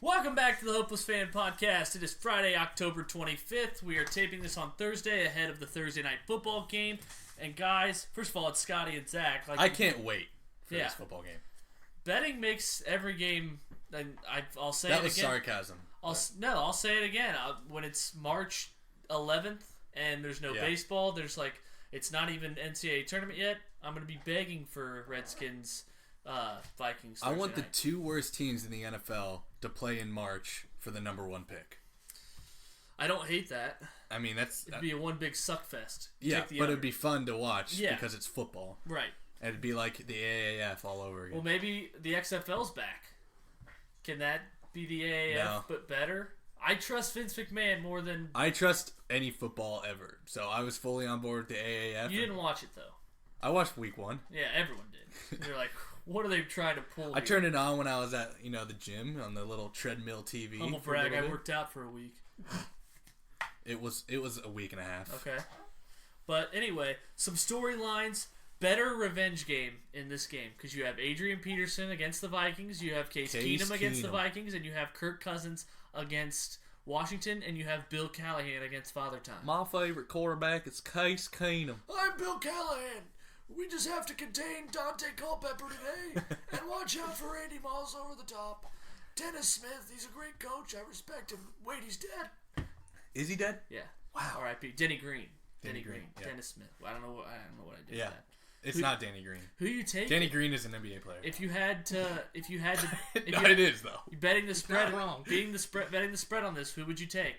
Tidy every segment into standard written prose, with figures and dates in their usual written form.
Welcome back to the Hopeless Fan Podcast. It is Friday, October 25th. We are taping this on Thursday ahead of the Thursday night football game. And guys, first of all, it's Scotty and Zach. I can't wait for this football game. Betting makes every game, and I'll say that it again. That was sarcasm. I'll say it again. When it's March 11th and there's no baseball, it's not even NCAA tournament yet, I'm going to be begging for Redskins Vikings Thursday I want the night. two worst teams in the NFL to play in March for the number one pick. I don't hate that. I mean, it'd be a one big suck fest. Yeah, but it'd be fun to watch because it's football. Right. And it'd be like the AAF all over again. Well, maybe the XFL's back. Can that be the AAF but better? I trust Vince McMahon more than... I trust any football ever. So I was fully on board with the AAF. You didn't watch it, though. I watched week 1. Yeah, everyone did. They're like, what are they trying to pull I turned it on when I was at, the gym on the little treadmill TV. Humble brag, I worked out for a week. It was a week and a half. Okay. But anyway, some storylines. Better revenge game in this game because you have Adrian Peterson against the Vikings, you have Case Keenum against the Vikings, and you have Kirk Cousins against Washington, and you have Bill Callahan against Father Time. My favorite quarterback is Case Keenum. I'm Bill Callahan. We just have to contain Dante Culpepper today and watch out for Randy Moss over the top. Dennis Smith, he's a great coach. I respect him. Wait, he's dead. Is he dead? Yeah. Wow. R.I.P. Denny Green. Denny Green. Yeah. Dennis Smith. I don't know what I did with that. It's not Danny Green. Who you take? Danny Green is an NBA player. If you had to, it is though. Betting the spread, betting the spread on this, who would you take?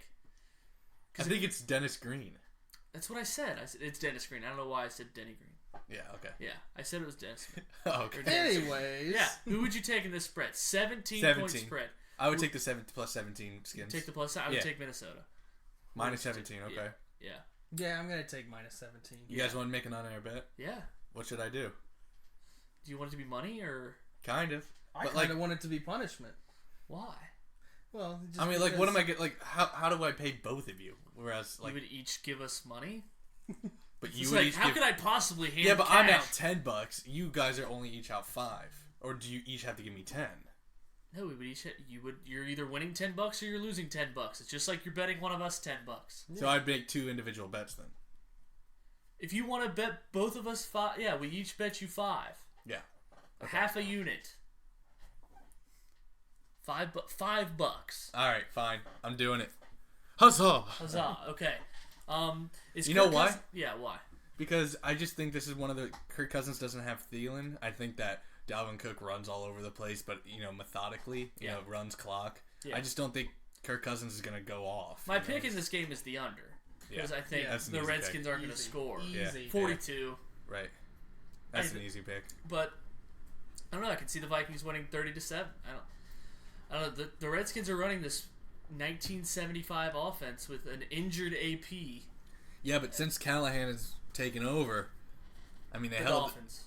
I think it's Dennis Green. That's what I said. I said it's Dennis Green. I don't know why I said Denny Green. Yeah. Okay. Yeah, I said it was Dennis. Oh, okay. Anyways. Yeah. Who would you take in this spread? 17 point spread. I would take the plus 17 Skins. Take the plus. I would take Minnesota. Minus 17. Okay. Yeah. Yeah, I'm gonna take minus 17. You guys want to make an on-air bet? Yeah. What should I do? Do you want it to be money or? Kind of. I kind of want it to be punishment. Why? Well, just I mean, like, what am I get? Like, how do I pay both of you? Whereas, like, you would each give us money. But you it's would like, each how give... could I possibly hand? Yeah, but cash? I'm out $10. You guys are only each out 5, or do you each have to give me 10? No, we would each. You're either winning $10 or you're losing $10. It's just like you're betting one of us $10. Yeah. So I'd make 2 individual bets then. If you want to bet both of us 5, yeah, we each bet you 5. Yeah. Okay. Half a unit. $5. All right, fine. I'm doing it. Huzzah! Huzzah! Okay. You know why? Yeah, why? Because I just think this is one of the... Kirk Cousins doesn't have Thielen. I think that Dalvin Cook runs all over the place, but, methodically, runs clock. Yeah. I just don't think Kirk Cousins is going to go off. My pick in this game is the under. Because I think the Redskins aren't going to score. Easy. 42. Right. That's an easy pick. But, I don't know. I can see the Vikings winning 30-7. I don't know. The Redskins are running this 1975 offense with an injured AP. Yeah, but since Callahan has taken over, I mean, the Dolphins.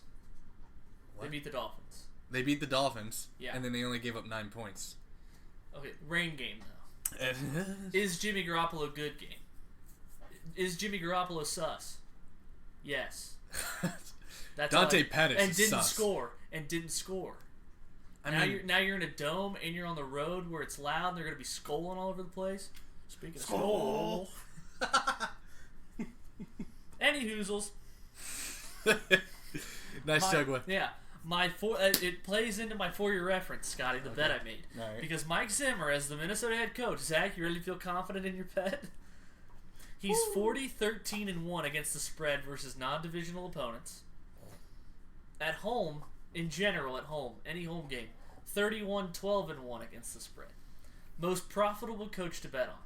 What? They beat the Dolphins. They beat the Dolphins, yeah, and then they only gave up 9 points. Okay, rain game, though. Is Jimmy Garoppolo good game? Is Jimmy Garoppolo sus? Yes. That's Dante Pettis and didn't sus. score. Now you're in a dome and you're on the road where it's loud and they're going to be scolding all over the place. Speaking of skull. Any hoozles. Nice segue. Yeah. It plays into my 4-year reference, Scotty, the bet I made. Right. Because Mike Zimmer, as the Minnesota head coach, Zach, you really feel confident in your bet? He's 40-13-1 against the spread versus non-divisional opponents. At home, in general, any home game, 31-12-1 against the spread. Most profitable coach to bet on.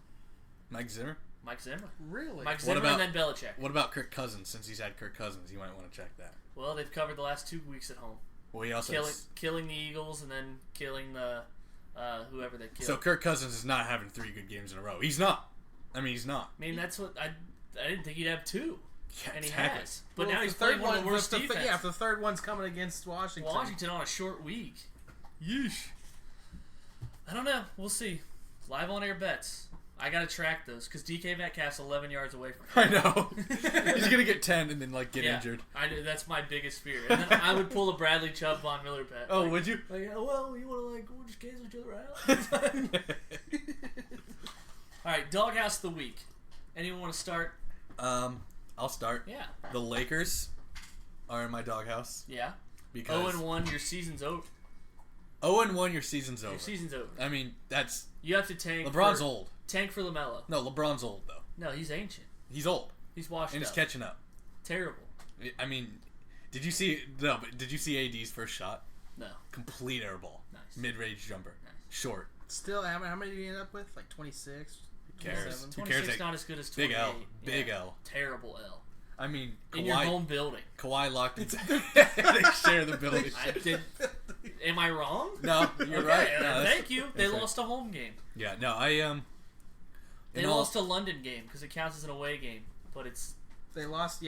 Mike Zimmer? Mike Zimmer. Really? Mike Zimmer and then Belichick. What about Kirk Cousins? Since he's had Kirk Cousins, you might want to check that. Well, they've covered the last 2 weeks at home. Well, he also killing the Eagles and then killing the whoever they killed. So Kirk Cousins is not having 3 good games in a row. He's not. I mean, he's not. I mean, that's what I didn't think he'd have 2. Yeah, and he exactly. has. But now he's playing one of the worst defense. Yeah, if the third one's coming against Washington. Washington on a short week. Yeesh. I don't know. We'll see. Live on air bets. I gotta track those because DK Metcalf's 11 yards away from I know. He's gonna get 10 and then get injured. That's my biggest fear. And then I would pull a Bradley Chubb Von Miller bet. Oh, would you? Like, well, you want to we'll just cancel each other out. All right, Doghouse of the week. Anyone want to start? I'll start. Yeah. The Lakers are in my doghouse. Yeah. Because 0-1, your season's over. 0-1, your season's over. Your season's over. I mean, that's... You have to tank. LeBron's old. Tank for LaMelo. No, LeBron's old, though. No, he's ancient. He's old. He's washed and up. he's catching up. Terrible. I mean, did you see... No, but did you see AD's first shot? No. Complete air ball. Nice. Mid-range jumper. Nice. Short. Still, how many did you end up with? Like 26? Who cares? 27? Who 26 cares? not as good as 28. Big L. Big L. Terrible L. I mean, Kawhi... In your home building. Kawhi locked it. They share the building. Am I wrong? No, you're okay, right. No, thank you. They right. lost a home game. Yeah, no, They lost a London game because it counts as an away game, but it's... They lost,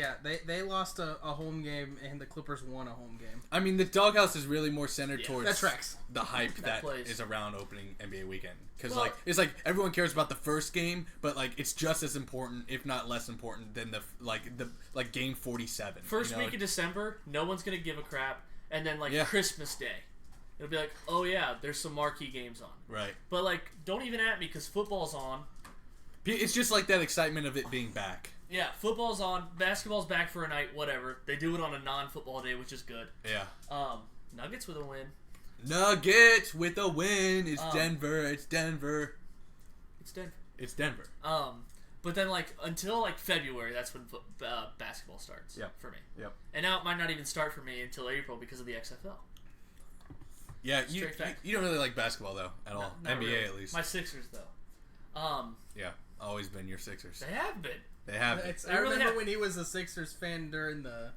they lost a home game, and the Clippers won a home game. I mean, the doghouse is really more centered towards that tracks. the hype that plays. is around opening NBA weekend. Because, Well, it's like everyone cares about the first game, but, it's just as important, if not less important, than the game 47. First week of December, no one's going to give a crap. And then, Christmas Day, it'll be like, oh, yeah, there's some marquee games on. Right. But, don't even at me because football's on. It's just like that excitement of it being back. Yeah, football's on. Basketball's back for a night, whatever. They do it on a non-football day, which is good. Yeah. Nuggets with a win. Nuggets with a win. It's Denver. It's Denver. It's Denver. It's Denver. But then, until, February, that's when basketball starts for me. Yep. And now it might not even start for me until April because of the XFL. Yeah, you don't really like basketball, though, at all. Not NBA, really. at least. My Sixers, though. Yeah, always been your Sixers. They have been. They have been. I remember when he was a Sixers fan during the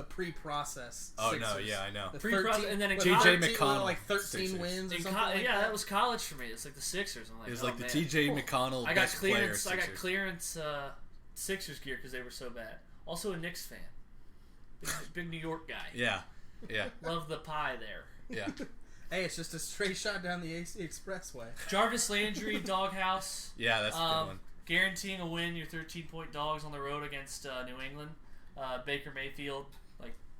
pre-process. Oh, Sixers. no, yeah, I know. The Pre-process, and then in TJ college, McConnell. 13 Sixers. wins or something like that. that was college for me. It's like the Sixers. I'm like, It was oh, like the man. TJ McConnell I got best player clearance. I got Sixers. clearance Sixers gear because they were so bad. Also a Knicks fan. Big New York guy. Yeah. Love the pie there. Yeah. Hey, it's just a straight shot down the AC Expressway. Jarvis Landry, doghouse. Yeah, that's a good one. Guaranteeing a win. Your 13-point dogs on the road against New England. Baker Mayfield,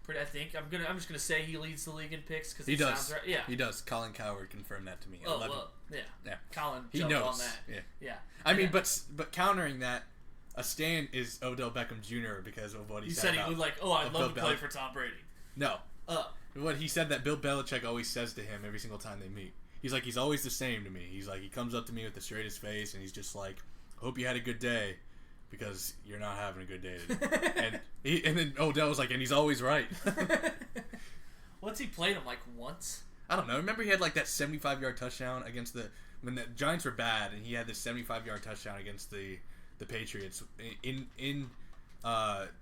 I think I'm just gonna say he leads the league in picks because He does. sounds right. Yeah, He does. Colin Cowherd confirmed that to me. Oh well, yeah. Yeah. Colin He jumped knows. on that. Yeah. I mean, but countering that, a stand is Odell Beckham Jr. because of what he said. He would I'd love to play for Tom Brady. No. What he said that Bill Belichick always says to him every single time they meet. He's always the same to me. He's he comes up to me with the straightest face and he's just like, hope you had a good day because you're not having a good day today. and then Odell was like, and he's always right. What's he played him once? I don't know. Remember he had that 75-yard touchdown against when the Giants were bad and he had this 75-yard touchdown against the Patriots in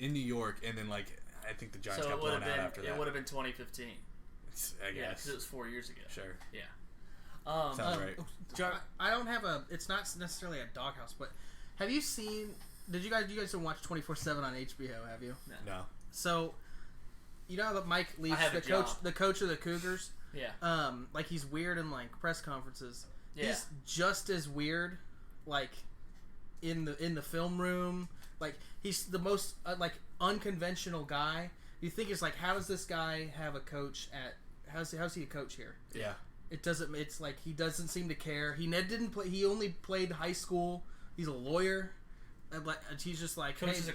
New York, and then I think the Giants got blown out after that. It would have been 2015. I guess. Yeah, because it was 4 years ago. Sure. Yeah. Sounds right. I don't have it's not necessarily a doghouse, but have you seen? You guys don't watch 24/7 on HBO? Have you? No. So, you know that Mike Leach, the coach of the Cougars. Yeah. He's weird in press conferences. Yeah. He's just as weird, in the film room. He's the most unconventional guy. You think it's how does this guy have a coach at? How's he a coach here? Yeah. It doesn't. It's he doesn't seem to care. He didn't play. He only played high school. He's a lawyer. And he's just teaches a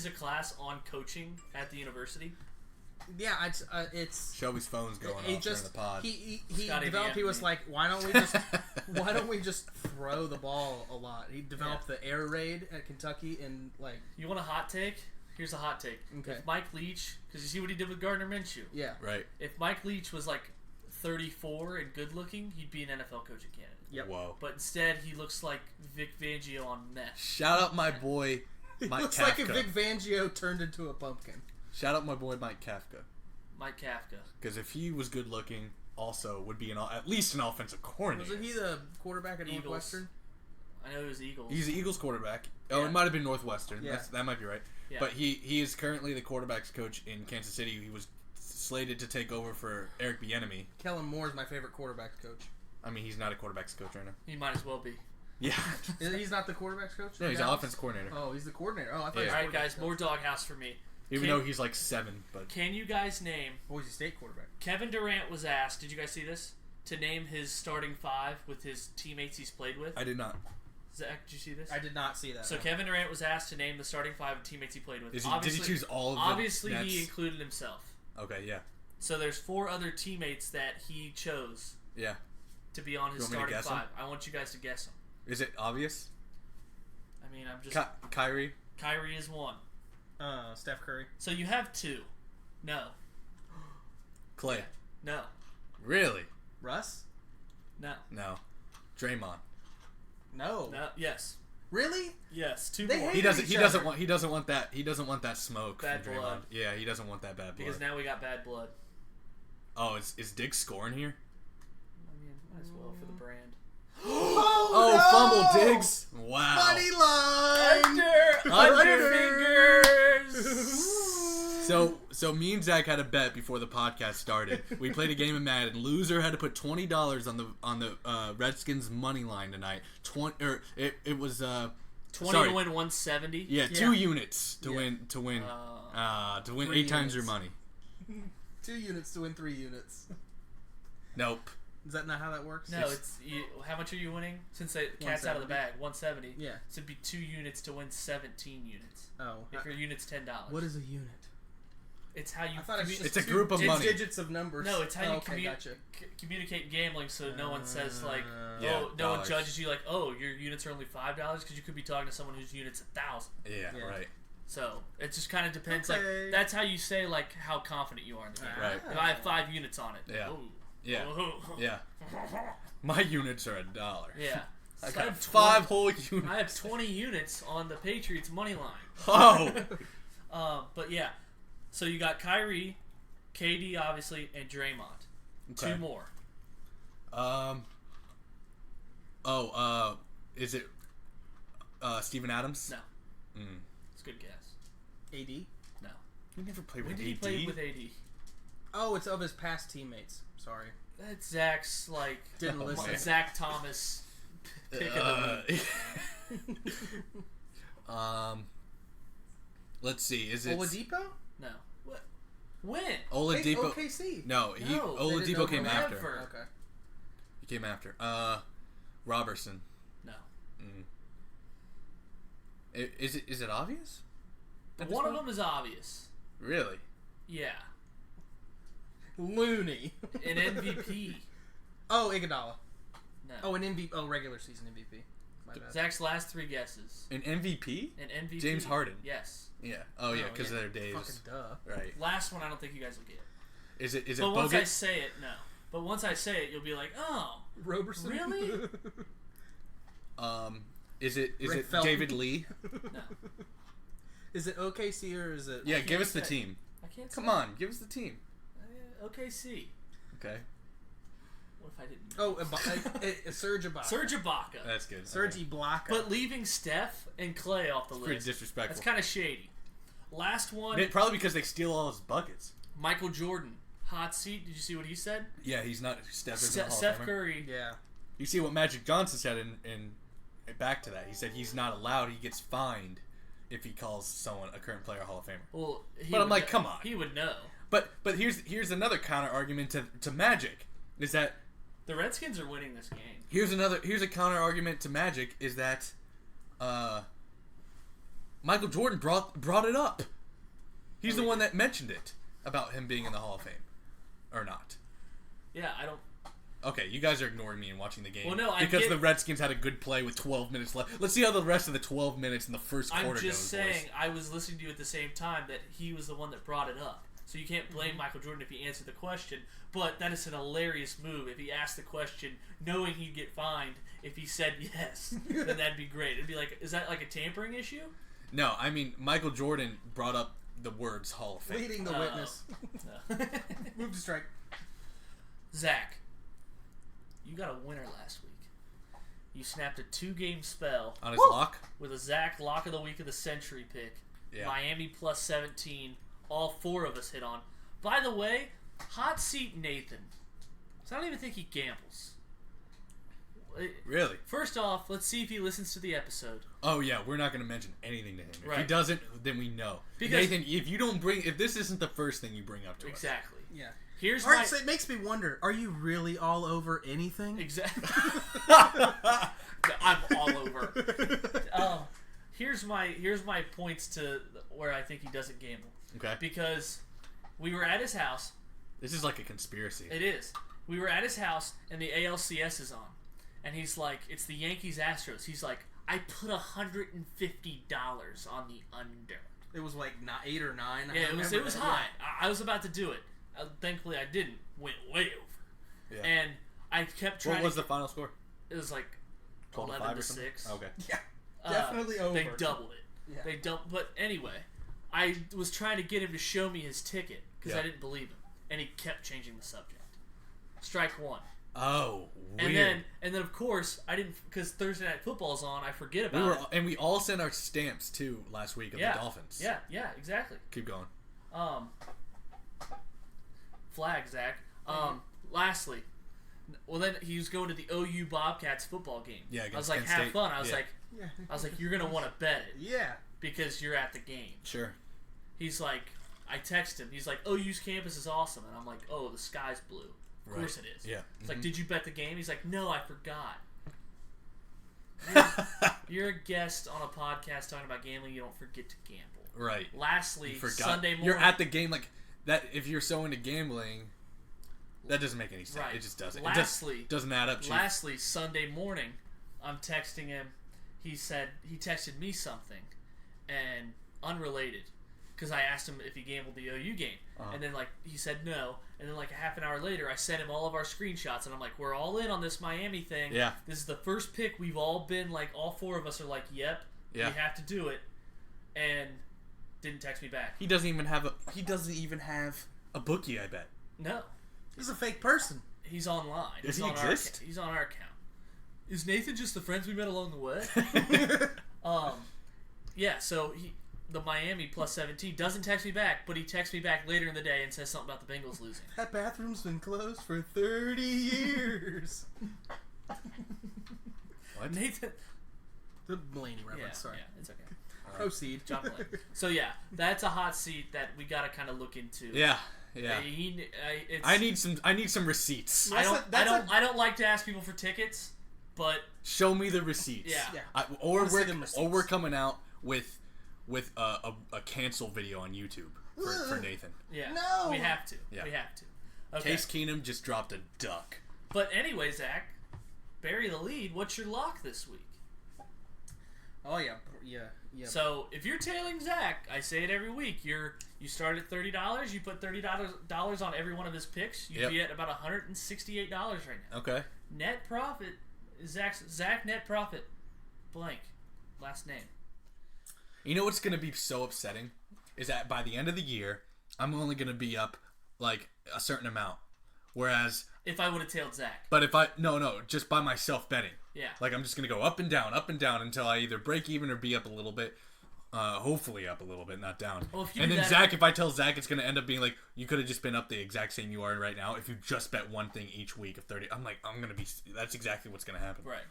class on coaching at the university. Yeah, it's Shelby's phone's going off during the pod. He developed. He was like, why don't we just throw the ball a lot? He developed the air raid at Kentucky and You want a hot take? Here's a hot take. Okay. If Mike Leach, because you see what he did with Gardner Minshew. Yeah. Right. If Mike Leach was 34 and good looking, he'd be an NFL coaching candidate. Yep. Whoa. But instead, he looks like Vic Fangio on meth. Shout out my boy Mike looks Kafka. like if Vic Fangio turned into a pumpkin. Shout out my boy Mike Kafka. Mike Kafka. Because if he was good looking, also would be at least an offensive coordinator. Wasn't he the quarterback at Eagles. Northwestern? I know it was Eagles. He's the Eagles quarterback. Oh, Yeah. It might have been Northwestern. Yeah. That might be right. Yeah. But he is currently the quarterback's coach in Kansas City. He was slated to take over for Eric Bieniemy. Kellen Moore is my favorite quarterback coach. I mean, he's not a quarterback's coach right now. He might as well be. Yeah. He's not the quarterback's coach? No, he's the offense coordinator. Oh, he's the coordinator. Oh, I thought. Yeah. He was All right, guys, coach. more doghouse for me. Even though he's like 7, but Can you guys name? Boise State quarterback. Kevin Durant was asked. Did you guys see this? To name his starting 5 with his teammates he's played with. I did not. Zach, did you see this? I did not see that. So no. Kevin Durant was asked to name the starting 5 of teammates he played with. Did he choose all of them? Obviously, he included himself. Okay, yeah. So there's 4 other teammates that he chose Yeah. to be on his You want me to starting guess 5. I want you guys to guess them. Is it obvious? I mean, I'm just... Kyrie? Kyrie is 1. Steph Curry. So you have 2. No. Clay? No. Really? Russ? No. No. Draymond? No. No. Yes. Really? Yes. 2 They more. hate He doesn't other. want that smoke Bad from Draymond. blood. Yeah, he doesn't want that bad blood. Because now we got bad blood. Oh, is Diggs scoring here? I mean, might as well for the brand. Oh, no! fumble Diggs! Wow. Money line! Under fingers! So me and Zach had a bet before the podcast started. We played a game of Madden. Loser had to put $20 on the Redskins money line tonight. It was 20 sorry. to win 170. Yeah, 2 units to win 3 8 times your units. money. 2 units to win 3 units. Nope. Is that not how that works? No, it's how much are you winning? Since the cat's out of the 170. bag, 170. Yeah. So it'd be 2 units to win 17 units. Oh. If your unit's $10. What is a unit? It's how you. I thought it's It's a two group of money. digits of numbers. No, it's how you okay, gotcha. communicate gambling, so no one says like, Yeah, oh, no one dollars. judges you like, oh, your units are only $5 because you could be talking to someone whose unit's 1,000. Yeah, Yeah. right. So it just kind of depends. Okay. Like that's how you say like how confident you are in the game. Right. If I have 5 units on it. Yeah. Oh. Yeah. Oh. Yeah. My units are $1. Yeah. I So got have 5 20 whole units. I have 20 units on the Patriots money line. Oh. But yeah, so you got Kyrie, KD obviously, and Draymond. Okay. 2 more. Is it Steven Adams? No, Mm. it's a good guess. AD? No. We never played When with did he AD. play with AD? Oh, it's of his past teammates. Sorry. That's Zach's like Didn't listen. Zach Thomas pick of the week. Let's see. Is it Oladipo? No. What? When? Oladipo? OKC. No, No, they didn't Oladipo know came him after. ever. Okay. He came after. Robertson. No. Is it obvious? At this One of point? them is obvious. Really? Yeah. Looney. An MVP. Oh, Iguodala. No. Oh, an MVP. Oh, regular season MVP. My bad. Zach's last 3 guesses. An MVP? An MVP. James Harden. Yes. Yeah. Oh yeah, because yeah. of their days. Fucking duh. Right. Last one, I don't think you guys will get. Is it But once I Bogut? say it, no. But once I say it, you'll be like, oh, Roberson. Really? Is it Rick Felton. David Lee? no. Is it OKC or is it? Yeah, give us the say. team. I can't Come say. on, give us the team. OKC. Okay. What if I didn't? Oh, Serge Ibaka. Serge Ibaka. That's good. Serge Okay. Ibaka. But leaving Steph and Clay off the Pretty list. disrespectful. That's kind of shady. Last one, Probably because they steal all his buckets. Michael Jordan. Hot seat. Did you see what he said? Yeah, he's not Steph. Isn't a Hall of Steph Famer. Curry. Yeah. You see what Magic Johnson said in back to that. He said he's not allowed. He gets fined if he calls someone a current player Hall of Famer. Well, he But I'm would like, know. come on. He would know. But here's another counter argument to Magic is that The Redskins are winning this game. here's a counter argument to Magic is that Michael Jordan brought it up. He's the one that mentioned it about him being in the Hall of Fame or not. Yeah, I don't. Okay, you guys are ignoring me and watching the game. Well, no, I because get- the Redskins had a good play with 12 minutes left. Let's see how the rest of the 12 minutes in the first quarter I'm goes. just saying, boys. I was listening to you at the same time that he was the one that brought it up. So you can't blame Michael Jordan if he answered the question. But that is an hilarious move. If he asked the question knowing he'd get fined, if he said yes, then that'd be great. It'd be like, is that like a tampering issue? No, I mean Michael Jordan brought up the words Hall of Fame. Leading the witness. No. Move to strike. Zach, you got a winner last week. You snapped a 2-game spell On his Woo! lock? with a Zach Lock of the Week of the Century pick. Yeah. Miami plus 17. All 4 of us hit on. By the way, hot seat Nathan. So I don't even think he gambles. Really? First off, let's see if he listens to the episode. Oh yeah, we're not going to mention anything to him. If Right. he doesn't, then we know. Because Nathan, if this isn't the first thing you bring up to us. Exactly. Yeah. Here's All my... right, so it makes me wonder, are you really all over anything? Exactly. I'm all over. Here's my points to where I think he doesn't gamble. Okay. Because we were at his house. This is like a conspiracy. It is. We were at his house and the ALCS is on, and he's like, "It's the Yankees Astros." He's like, "I put $150 on the under." It was like 8 or 9. Yeah, it was high. I was about to do it. Thankfully, I didn't. Went way over. Yeah. And I kept trying. What was the final score? It was like 12-5 or 6. Okay. Yeah. Definitely over. They doubled it. Yeah. They doubled. But anyway, I was trying to get him to show me his ticket because I didn't believe him, and he kept changing the subject. Strike one. Oh, weird. And then of course I didn't, because Thursday Night Football's on. I forget about it. And we all sent our stamps too last week of the Dolphins. Yeah, exactly. Keep going. Flag, Zach. Lastly, well then he was going to the OU Bobcats football game. Yeah, I was like, Kent have State. fun. I was Yeah. like, you're gonna want to bet it Yeah. because you're at the game. Sure. He's like, I text him. He's like, OU's campus is awesome, and I'm like, oh, the sky's blue. Of course it is. Yeah. It's like, did you bet the game? He's like, no, I forgot. You're a guest on a podcast talking about gambling. You don't forget to gamble. Right. Lastly, Forgot. Sunday morning. You're at the game like that. If you're so into gambling, that doesn't make any sense. Right. It just doesn't. Lastly, it doesn't add up. Chief. Lastly, Sunday morning, I'm texting him. He said he texted me something, and unrelated, because I asked him if he gambled the OU game, and then like he said no, and then like a half an hour later, I sent him all of our screenshots, and I'm like, we're all in on this Miami thing. Yeah. This is the first pick we've all been like, all four of us are like, yep, we have to do it, and didn't text me back. He doesn't even have a bookie. I bet. No. He's a fake person. He's online. Does he exist? He's on our account. Is Nathan just the friends we met along the way? Yeah, so the Miami plus 17 doesn't text me back, but he texts me back later in the day and says something about the Bengals losing. That bathroom's been closed for 30 years. What? Nathan. The Mulaney reference, sorry. Yeah, it's okay. Proceed. John Mulaney. So yeah, that's a hot seat that we got to kind of look into. Yeah. I need some receipts. I don't like to ask people for tickets, but show me the receipts. Yeah. We're coming out with a cancel video on YouTube for Nathan. Yeah. No. We have to. Yeah. We have to. Okay. Case Keenum just dropped a duck. But anyway, Zach, bury the lead. What's your lock this week? Oh yeah. So if you're tailing Zach, I say it every week. You start at $30. You put $30 on every one of his picks. You'd be at about $168 right now. Okay. Net profit is Zach net profit blank last name. You know what's gonna be so upsetting is that by the end of the year, I'm only gonna be up like a certain amount, whereas if I would have tailed Zach. But if just by myself betting. Yeah. Like I'm just gonna go up and down until I either break even or be up a little bit. Hopefully up a little bit, not down. Well, and then Zach, if I tell Zach, it's gonna end up being like you could have just been up the exact same you are right now if you just bet one thing each week of 30. I'm gonna be. That's exactly what's gonna happen. Right.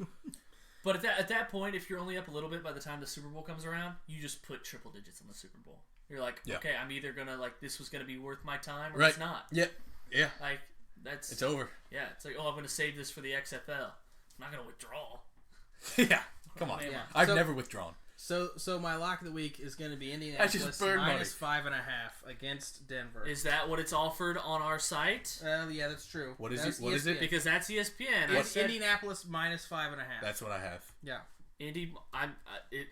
But at that point, if you're only up a little bit by the time the Super Bowl comes around, you just put triple digits on the Super Bowl. You're like, okay, I'm either gonna this was gonna be worth my time or it's not. Yeah. Yeah. Like that's it's over. Yeah. It's like, I'm gonna save this for the XFL. I'm not gonna withdraw. Yeah. Come on. Yeah. I've never withdrawn. So my lock of the week is going to be Indianapolis minus 5.5 against Denver. Is that what it's offered on our site? Yeah, that's true. What is it? What is it? Because that's ESPN. It's Indianapolis minus 5.5. That's what I have. Yeah. Indy.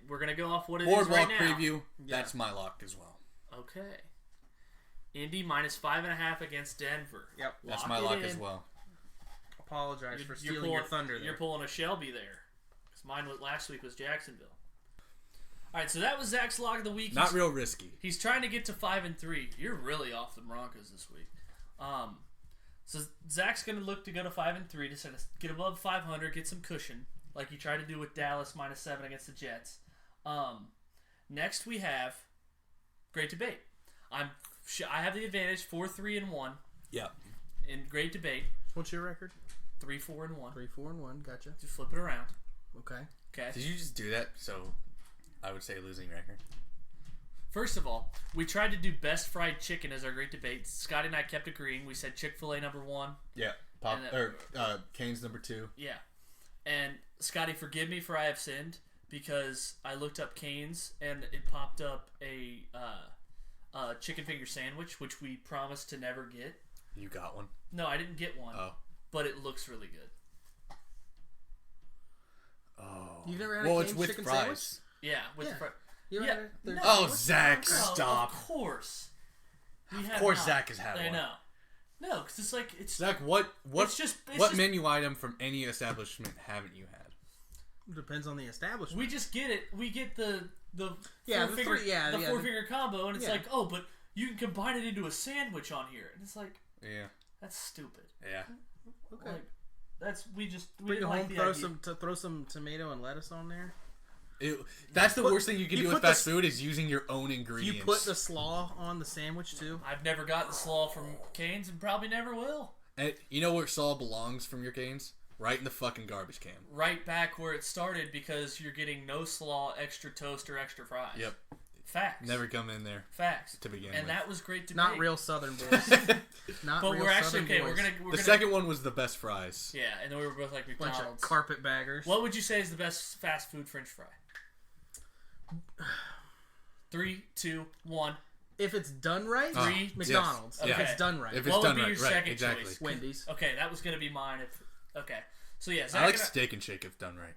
We're gonna go off what it Boardwalk is right now. preview. Yeah. That's my lock as well. Okay. Indy minus 5.5 against Denver. Yep. That's my lock as well. Apologize for stealing your thunder there. You're pulling a Shelby there. Because mine last week was Jacksonville. All right, so that was Zach's lock of the week. Not real risky. He's trying to get to 5-3. You're really off the Broncos this week. So Zach's going to look to go to 5-3 to sort of get above 500, get some cushion, like he tried to do with Dallas minus 7 against the Jets. Next we have great debate. I have the advantage 4-3-1. Yeah. In great debate. What's your record? 3-4-1. 3-4-1. Gotcha. Just flip it around. Okay. Okay. Did you just do that? So, I would say losing record. First of all, we tried to do best fried chicken as our great debate. Scotty and I kept agreeing. We said Chick-fil-A number 1. Yeah. Cane's number 2. Yeah. And Scotty, forgive me for I have sinned because I looked up Cane's and it popped up a chicken finger sandwich, which we promised to never get. You got one? No, I didn't get one. Oh. But it looks really good. Oh. You've never had a Cane's chicken fries. sandwich? Yeah, with the fries. You yeah. No, oh, Zach, stop. Of course. Of course Zach has had one. I know. No, because it's like... Zach, what it's menu item from any establishment haven't you had? It depends on the establishment. We just get it. We get the four finger combo, and it's like, oh, but you can combine it into a sandwich on here. And it's like... Yeah. That's stupid. Yeah. Okay. Like, we bring it home. like Throw some tomato and lettuce on there. That's the worst thing you can do with fast food is using your own ingredients. You put the slaw on the sandwich too. I've never got the slaw from Cane's and probably never will. And you know where slaw belongs from your Cane's? Right in the fucking garbage can. Right back where it started because you're getting no slaw, extra toast, or extra fries. Yep. Facts. Never come in there. Facts. To begin and with. that was great to Not real Southern boys. But we're actually okay. We're gonna. The second one was the best fries. Yeah, and then we were both like McDonald's. Bunch of carpetbaggers. What would you say is the best fast food French fry? 3, 2, 1. If it's done right, McDonald's. Yes. If it's done right. If it's what done would be right, your second exactly. choice? Wendy's. Okay, that was gonna be mine. Okay, so yeah, Zach I like Steak and Shake if done right.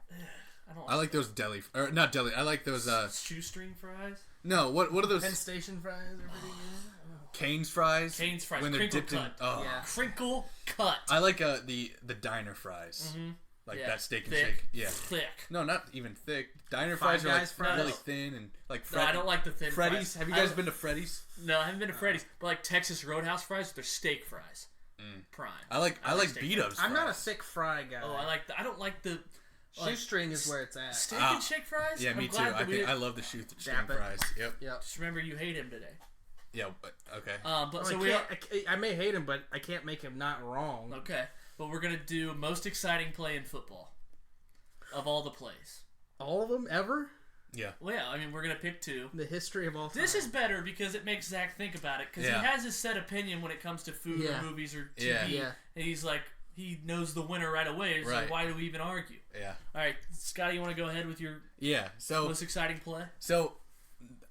I like those deli, or not deli. I like those shoestring fries. No, what are those? Penn Station fries are pretty good. Cane's fries. Cane's fries. When they're Crinkle dipped cut. in. Oh. Yeah. Crinkle cut. I like the diner fries. Mm-hmm. Like that Steak and thick, Shake. Yeah. Thick. No, not even thick. Diner fries are like fries? really thin and like No, I don't like the thin Freddy's. fries. Have you guys been to Freddy's? No, I haven't been to Freddy's. But like Texas Roadhouse fries, they're steak fries. Prime. I like B-dubs. I'm not a thick fry guy. Oh, I don't like the shoestring is where it's at. Steak and Shake fries. Yeah, me too. I love the shoestring fries. Yep. Just remember, you hate him today. Yeah, but okay. But so I may hate him, but I can't make him not wrong. Okay, but we're gonna do most exciting play in football of all the plays. All of them ever? Yeah. Well, yeah. I mean, we're gonna pick 2. The history of all time. This is better because it makes Zach think about it because he has his set opinion when it comes to food or movies or TV. Yeah. And he's like, he knows the winner right away. So why do we even argue? Yeah. All right, Scotty, you want to go ahead with your most exciting play? So,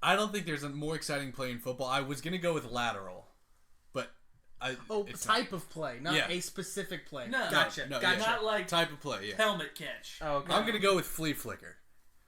I don't think there's a more exciting play in football. I was gonna go with lateral, but type of play, not a specific play. No, gotcha. Gotcha. Not like type of play. Yeah. Helmet catch. Oh, okay. I'm gonna go with flea flicker.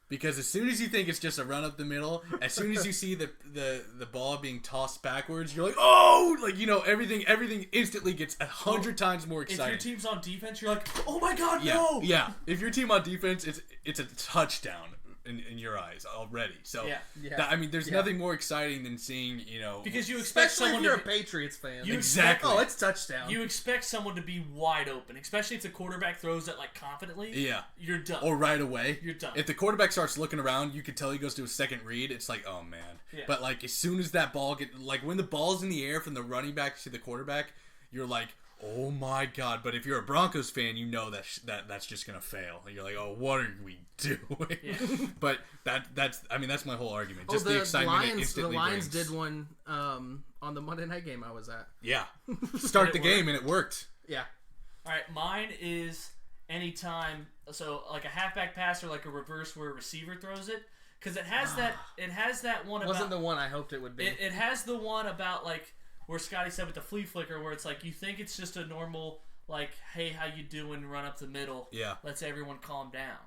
Because as soon as you think it's just a run up the middle, as soon as you see the ball being tossed backwards, you're like, oh, like everything instantly gets 100 times more exciting. If your team's on defense, you're like, oh my god, no! Yeah, if your team on defense, it's a touchdown in your eyes already. So there's nothing more exciting than seeing because you expect especially someone if you're to a Patriots fan. Exactly. Oh, it's touchdown. You expect someone to be wide open, especially if the quarterback throws it like confidently. Yeah, you're done. Or right away, you're done. If the quarterback starts looking around, you can tell he goes to a second read. It's like, oh man. Yeah. But like as soon as that ball when the ball's in the air from the running back to the quarterback, you're like, oh my god. But if you're a Broncos fan, you know that's just gonna fail. And you're like, oh, what are we doing? Yeah. But that's my whole argument. Just the excitement it instantly the Lions brings. did one on the Monday night game I was at. Yeah. Start the game and it worked. Yeah. All right, mine is anytime, so like a halfback pass or like a reverse where a receiver throws it, because it has that one. Wasn't the one I hoped it would be. It has the one about like where Scotty said with the flea flicker, where it's like you think it's just a normal like, hey, how you doing? Run up the middle. Yeah. Lets everyone calm down.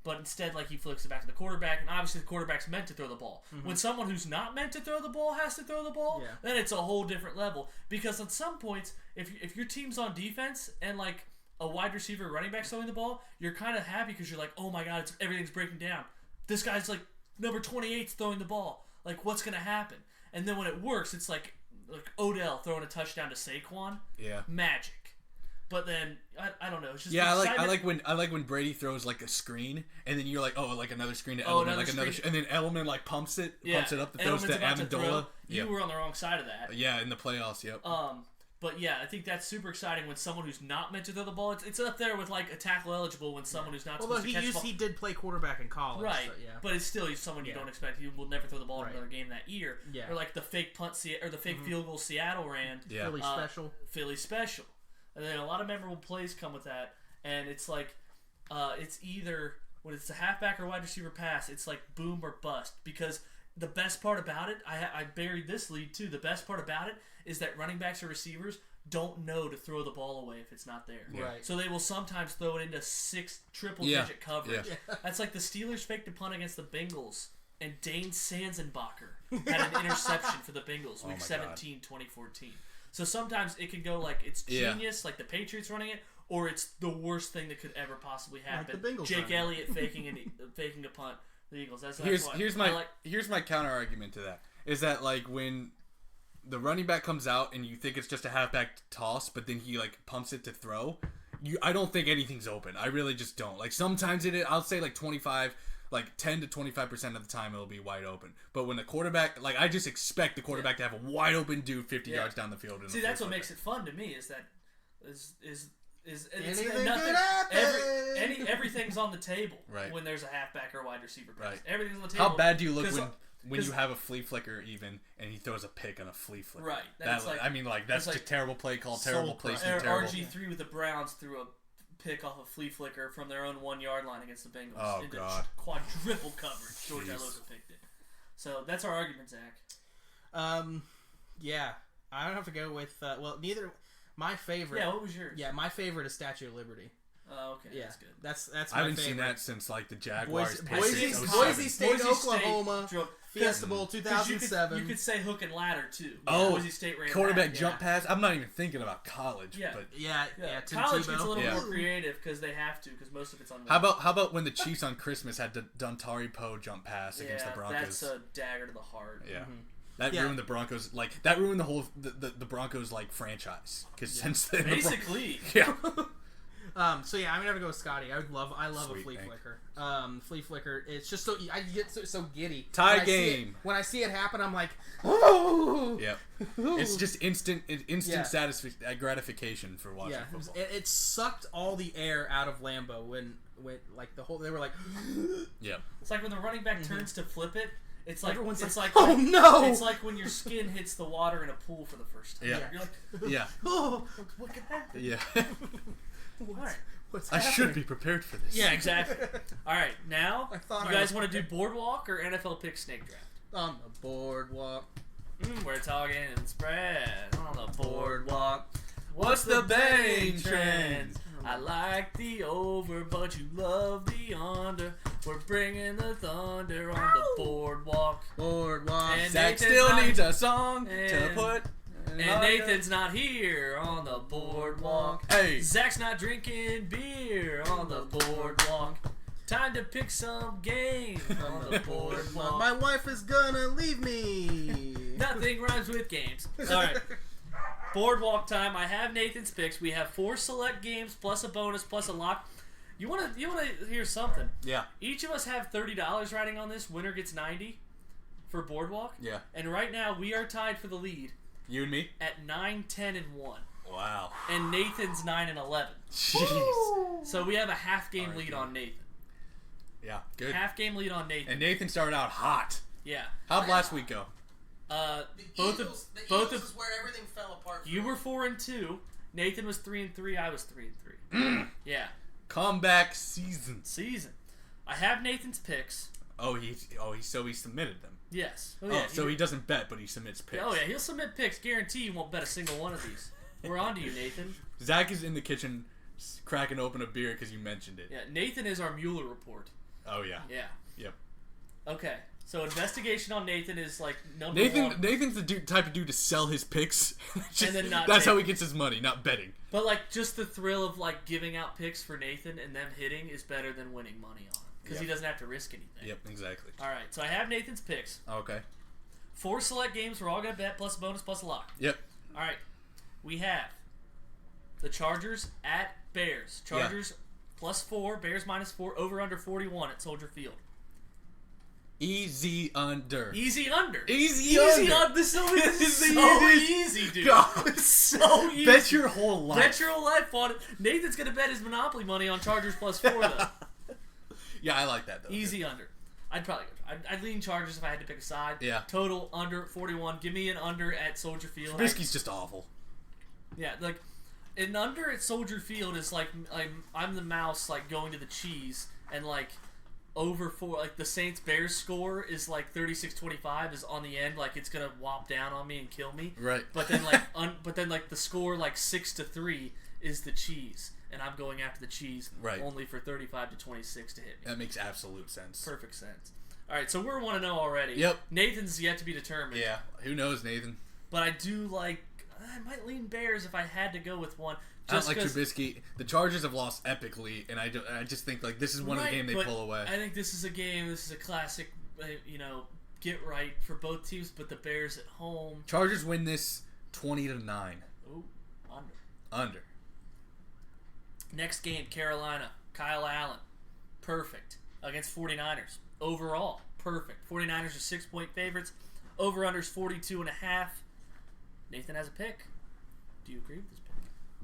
But instead, like, he flicks it back to the quarterback, and obviously the quarterback's meant to throw the ball. Mm-hmm. When someone who's not meant to throw the ball has to throw the ball, then it's a whole different level. Because at some points, if your team's on defense and, like, a wide receiver running back throwing the ball, you're kind of happy because you're like, oh my god, everything's breaking down. This guy's, like, number 28's throwing the ball. Like, what's going to happen? And then when it works, it's like Odell throwing a touchdown to Saquon. Yeah. Magic. But then I don't know. It's just I like when Brady throws like a screen and then you're like, oh, like another screen to Edelman, and then Edelman like pumps it up, the throws to Amendola. You were on the wrong side of that. Yeah, in the playoffs. Yep. But yeah, I think that's super exciting when someone who's not meant to throw the ball. It's up there with like a tackle eligible when someone who's not supposed to catch the ball. He did play quarterback in college, right? So, yeah. But it's still he's someone you don't expect. He will never throw the ball in another game that year. Yeah. Or like the fake punt or the fake field goal Seattle ran. Yeah. Philly special. And then a lot of memorable plays come with that. And it's like, it's either when it's a halfback or wide receiver pass, it's like boom or bust. Because the best part about it, I buried this lead too. The best part about it is that running backs or receivers don't know to throw the ball away if it's not there. Yeah. Right. So they will sometimes throw it into triple-digit coverage. Yeah. That's like the Steelers faked a punt against the Bengals, and Dane Sanzenbacher had an interception for the Bengals, Week 17, 2014. So sometimes it can go like it's genius, like the Patriots running it, or it's the worst thing that could ever possibly happen. Like the Bengals Jake Elliott faking a punt. The Eagles. Here's my counter argument to that. Is that like when the running back comes out and you think it's just a halfback toss, but then he like pumps it to throw. I don't think anything's open. I really just don't. Like sometimes I'll say like 10 to 25% of the time it'll be wide open. But when the quarterback, like I just expect the quarterback to have a wide open dude 50 yards down the field. See, that's what makes it fun to me. Is that anything could happen. Everything's on the table when there's a halfback or wide receiver pass. Right. Everything's on the table. How bad do you look when you have a flea flicker even and he throws a pick on a flea flicker? Right. That's just a terrible play call, terrible placement, terrible. RG3 with the Browns threw a pick off a flea flicker from their own 1 yard line against the Bengals. Oh, God. Quadruple coverage. George Iloka picked it. So that's our argument, Zach. Yeah. I don't have to go with, my favorite. Yeah, what was yours? Yeah, my favorite is Statue of Liberty. Oh, okay. Yeah, that's good. That's I my haven't favorite. seen that since like the Jaguars. Boise State, Oklahoma. Fiesta Bowl 2007. You could say hook and ladder too. Boise State ran quarterback jump pass. I'm not even thinking about college. Yeah, but college gets a little more creative because they have to because most of it's on. How about when the Chiefs on Christmas had the Dontari Poe jump pass against the Broncos? That's a dagger to the heart. Yeah. Mm-hmm. That ruined the Broncos. Like that ruined the whole the Broncos like franchise because since then basically So yeah, I'm gonna have to go with Scotty. I love a flea flicker. Flea flicker. It's just so I get so giddy. Tie game. When I see it happen, I'm like, oh. Yep. It's just instant satisfaction, gratification for watching football. It sucked all the air out of Lambeau when like they were like, yeah. It's like when the running back turns to flip it. It's like everyone's like, oh no! It's like when your skin hits the water in a pool for the first time. Yeah. You're like, yeah. Oh, what could happen? Yeah. What's I happening? should be prepared for this. Yeah, exactly. All right, now you guys want to do boardwalk or NFL pick snake draft? On the boardwalk. We're talking spread on the boardwalk. What's the betting trend? I like the over, but you love the under. We're bringing the thunder on the boardwalk. And Zach still needs a song to put. And Nathan's not here on the boardwalk. Hey, Zach's not drinking beer on the boardwalk. Time to pick some games on the boardwalk. My wife is gonna leave me. Nothing rhymes with games. All right. Boardwalk time. I have Nathan's picks. We have 4 select games plus a bonus plus a lock. You want to hear something? Yeah. Each of us have $30 riding on this. Winner gets 90 for Boardwalk. Yeah. And right now we are tied for the lead. You and me? At 9, 10, and 1. Wow. And Nathan's 9 and 11. Jeez. So we have a half game lead on Nathan. Yeah, good. Half game lead on Nathan. And Nathan started out hot. Yeah. How'd last week go? Both Eagles is where everything fell apart. You were 4 and 2. Nathan was 3 and 3. I was 3 and 3. Yeah. Comeback season. I have Nathan's picks. He submitted them. Yes. So he doesn't bet, but he submits picks. Oh yeah, he'll submit picks. Guarantee you won't bet a single one of these. We're on to you, Nathan. Zach is in the kitchen cracking open a beer because you mentioned it. Yeah, Nathan is our Mueller report. Oh yeah. Yeah. Yep. Okay. So investigation on Nathan is like number one. Nathan's the type of dude to sell his picks. And then not that's how he gets his money, not betting. But like just the thrill of like giving out picks for Nathan and them hitting is better than winning money on him. Because he doesn't have to risk anything. Yep, exactly. Alright, so I have Nathan's picks. Okay. 4 select games we're all going to bet, plus a bonus, plus a lock. Yep. Alright. We have the Chargers at Bears. Chargers plus 4, Bears minus 4, over under 41 at Soldier Field. Easy under. Easy under. Easy under. This is so easy, dude. God. It's so easy. Bet your whole life. Bet your whole life on it. Nathan's going to bet his Monopoly money on Chargers +4, though. Yeah, I like that, though. Easy under. I'd lean Chargers if I had to pick a side. Yeah. Total under 41. Give me an under at Soldier Field. Trubisky's just awful. Yeah, like, an under at Soldier Field is like I'm the mouse, like, going to the cheese, and, like, over 4, like, the Saints-Bears score is, like, 36-25 is on the end, like, it's gonna whop down on me and kill me. Right. But then, like, the score, like, 6-3 is the cheese, and I'm going after the cheese only for 35-26 to hit me. That makes absolute sense. Perfect sense. All right, so we're 1-0 already. Yep. Nathan's yet to be determined. Yeah, who knows, Nathan? But I do like... I might lean Bears if I had to go with one. I don't like Trubisky. The Chargers have lost epically, and I just think like this is one of the games they pull away. I think this is a game. This is a classic. Get right for both teams. But the Bears at home. Chargers win this 20-9. Ooh, under. Under. Next game, Carolina. Kyle Allen, perfect against 49ers. Overall, perfect. 49ers are 6-point favorites. Over/under's 42.5. Nathan has a pick. Do you agree with this pick?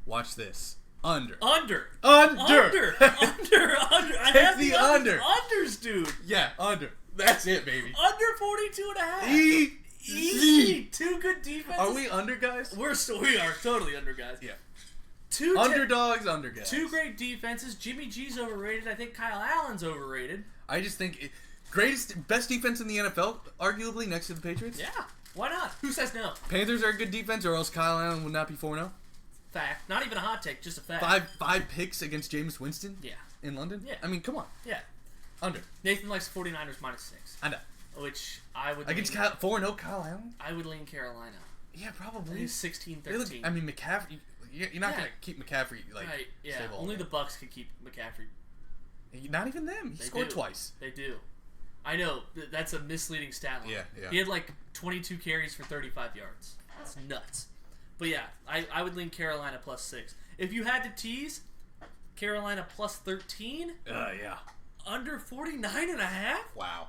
Watch this. Under. Under. Under. Under. Under. I have the under. Unders, dude. Yeah, under. That's it, baby. Under 42.5. Easy. Two good defenses. Are we under, guys? We are totally under, guys. Yeah. Underdogs, under, guys. Two great defenses. Jimmy G's overrated. I think Kyle Allen's overrated. I just think best defense in the NFL, arguably next to the Patriots. Yeah. Why not? Who says no? Panthers are a good defense, or else Kyle Allen would not be 4-0. Fact. Not even a hot take, just a fact. Five picks against Jameis Winston? Yeah. In London? Yeah. I mean, come on. Yeah. Under. Nathan likes 49ers -6. I know. Which I would against 4-0 Kyle Allen? I would lean Carolina. Yeah, probably. He's 16-13. I mean, McCaffrey, you're not going to keep McCaffrey, right, yeah. stable. Only the Bucks could keep McCaffrey. Not even them. He scored twice. They do. I know. That's a misleading stat line. Yeah. He had like 22 carries for 35 yards. That's nuts. But yeah, I would lean Carolina +6. If you had to tease, Carolina +13. Yeah. Under 49.5. Wow.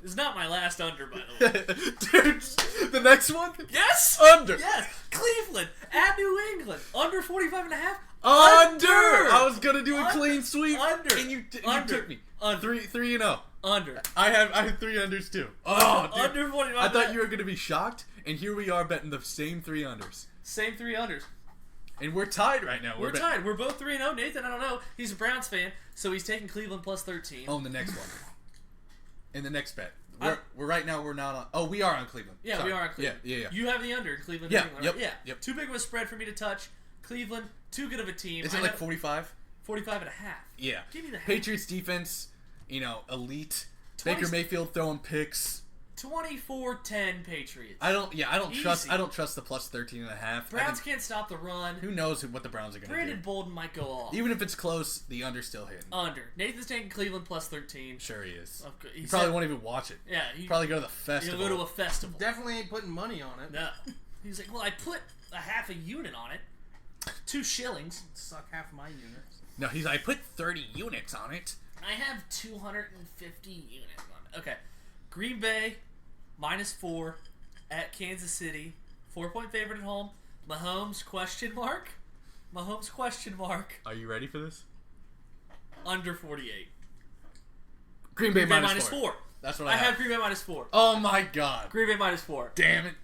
It's not my last under, by the way. Dude, the next one? Yes. Under. Yes. Cleveland at New England. Under 45.5. Under. I was gonna do a clean sweep. Under. And you Under. took me. Under. 3-0. Under. I have 3 unders too. Oh, dude. Under 45. I thought you were gonna be shocked, and here we are betting the same 3 unders. Same 3 unders. And we're tied right now. We're tied. We're both 3-0. Nathan, I don't know. He's a Browns fan, so he's taking Cleveland +13. Oh, in the next one. In the next bet. We're right now. We're not on. Oh, we are on Cleveland. Yeah, Sorry. we are on Cleveland. Yeah. You have the under in Cleveland. Yeah. England, Yep. right? Yeah. Yep. Too big of a spread for me to touch. Cleveland, too good of a team. Is it like 45? 45.5. Yeah. Give me the half. Patriots defense, elite. Baker Mayfield throwing picks. 24-10 Patriots. I don't trust the +13.5. Browns can't stop the run. Who knows what the Browns are going to do? Brandon Bolden might go off. Even if it's close, the under's still hitting. Under. Nathan's taking Cleveland +13. Sure he is. Okay. He probably won't even watch it. Yeah. He'll probably go to the festival. He'll go to a festival. Definitely ain't putting money on it. No. He's like, well, I put a half a unit on it. 2 shillings. Suck half my units. No, I put 30 units on it. I have 250 units on it. Okay. Green Bay -4 at Kansas City. 4-point favorite at home. Mahomes ? Mahomes ? Are you ready for this? Under 48. Green Bay -4. That's what I have. Green Bay -4. Oh my god. Green Bay -4. Damn it.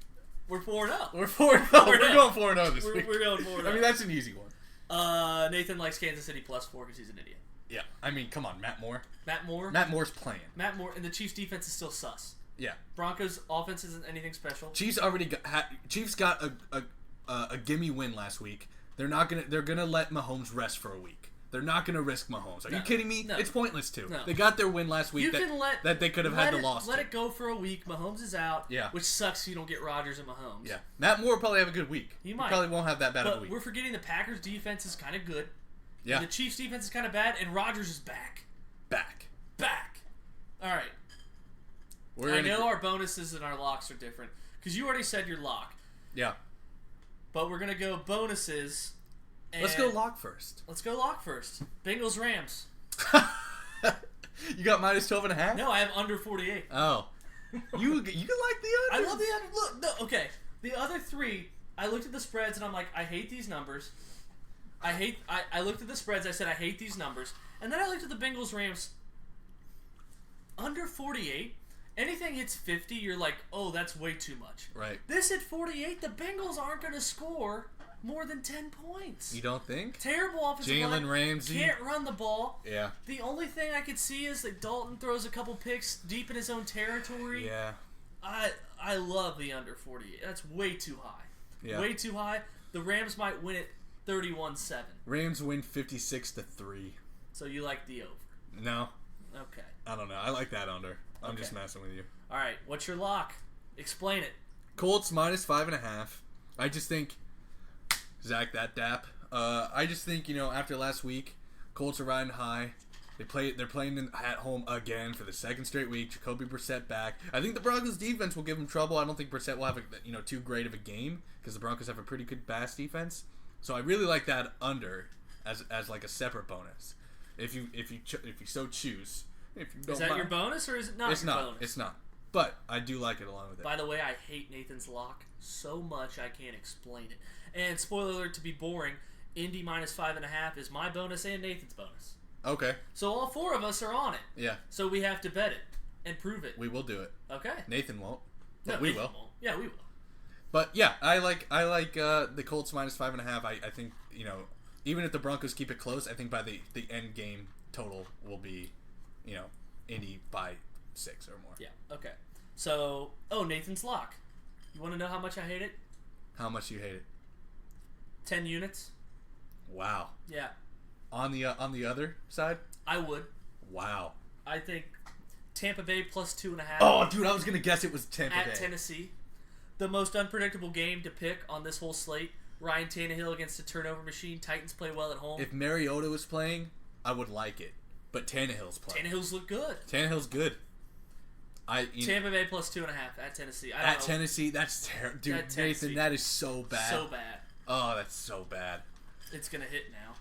We're 4-0. We're 4-0. We're going 4-0 this week. We're going 4-0. I mean, that's an easy one. Nathan likes Kansas City +4 because he's an idiot. Yeah. I mean, come on, Matt Moore. Matt Moore? Matt Moore's playing. Matt Moore, and the Chiefs' defense is still sus. Yeah. Broncos' offense isn't anything special. Chiefs got a gimme win last week. They're gonna let Mahomes rest for a week. They're not gonna risk Mahomes. Are you kidding me? No. It's pointless to. No. They got their win last week. That they could have had the loss. Let it go for a week. Mahomes is out. Yeah. Which sucks. You don't get Rodgers and Mahomes. Yeah. Matt Moore will probably have a good week. He might. Probably won't have that bad of a But week. we're forgetting the Packers' defense is kind of good. Yeah. The Chiefs' defense is kind of bad, and Rodgers is back. Back. All right. I know our bonuses and our locks are different because you already said your lock. Yeah. But we're gonna go bonuses. Let's go lock first. Let's go lock first. Bengals Rams. You got minus 12.5? No, I have under 48. Oh. You like the under? I love the under. Look, no, okay. The other three, I looked at the spreads and I'm like, I hate these numbers. I looked at the spreads, I said, I hate these numbers. And then I looked at the Bengals Rams. Under 48, anything hits 50, you're like, oh, that's way too much. Right. This at 48, the Bengals aren't going to score more than 10 points. You don't think? Terrible offensive line. Jalen Ramsey. Can't run the ball. Yeah. The only thing I could see is that Dalton throws a couple picks deep in his own territory. Yeah. I love the under 48. That's way too high. Yeah. Way too high. The Rams might win it 31-7. Rams win 56-3. So you like the over? No. Okay. I don't know. I like that under. I'm just messing with you. All right. What's your lock? Explain it. Colts minus 5.5. I just think Zach, that dap. I just think, after last week, Colts are riding high. They're playing at home again for the second straight week. Jacoby Brissett back. I think the Broncos defense will give them trouble. I don't think Brissett will have too great of a game because the Broncos have a pretty good pass defense. So I really like that under as like a separate bonus. If you so choose. If you don't is that mind. your bonus or is it not It's your not. bonus? It's not. But I do like it along with it. By the way, I hate Nathan's lock so much I can't explain it. And spoiler alert, to be boring, Indy minus 5.5 is my bonus and Nathan's bonus. Okay. So all four of us are on it. Yeah. So we have to bet it and prove it. We will do it. Okay. Nathan won't. No, But we Nathan will. won't. Yeah, we will. But yeah, I like the Colts minus 5.5. I think even if the Broncos keep it close, I think by the end game total will be Indy by 6 or more. Yeah. Okay. So Nathan's lock. You want to know how much I hate it? How much do you hate it? 10 units. Wow. Yeah. On the other side? I would. Wow. I think Tampa Bay plus 2.5. Oh, dude, I was gonna guess it was Tampa Bay. At Tennessee. The most unpredictable game to pick on this whole slate. Ryan Tannehill against a turnover machine. Titans play well at home. If Mariota was playing, I would like it. But Tannehill's playing. Tannehill's look good. Tannehill's good. Tampa Bay plus 2.5 at Tennessee. Tennessee, that's terrible. Dude, At Nathan, that is so bad. So bad. Oh, that's so bad. It's going to hit now.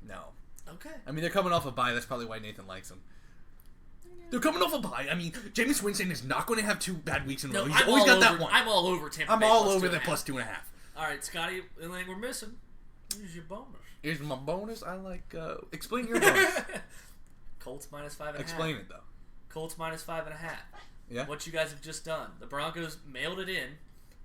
No. Okay. I mean, they're coming off a bye. That's probably why Nathan likes them. They're coming off a bye. I mean, Jameis Winston is not going to have 2 bad weeks in a row. He's always got that one. I'm all over Tampa Bay. I'm all plus over 2.5. the plus 2.5. All right, Scotty, anything we're missing? Here's your bonus. Here's my bonus. I like. Explain your bonus. Colts minus 5.5. Explain it though. Colts minus 5.5. Yeah. What you guys have just done. The Broncos mailed it in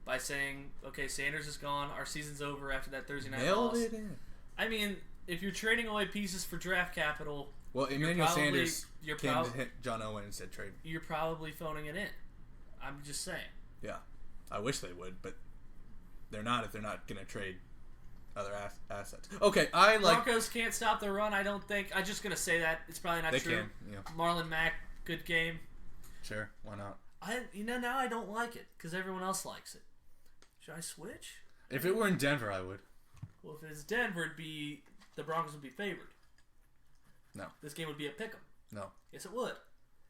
by saying, okay, Sanders is gone. Our season's over after that Thursday night loss. Mailed it in. I mean, if you're trading away pieces for draft capital, well, Emmanuel Sanders came to hit John Owen and said trade. You're probably phoning it in. I'm just saying. Yeah. I wish they would, but they're not if they're not going to trade other assets. Okay, I like... Broncos can't stop the run, I don't think. I'm just going to say that. It's probably not they true. They can, yeah. Marlon Mack, good game. Sure, why not? Now I don't like it because everyone else likes it. Should I switch? If it were in Denver, I would. Well, if it's Denver, the Broncos would be favored. No. This game would be a pick'em. No. Yes, it would.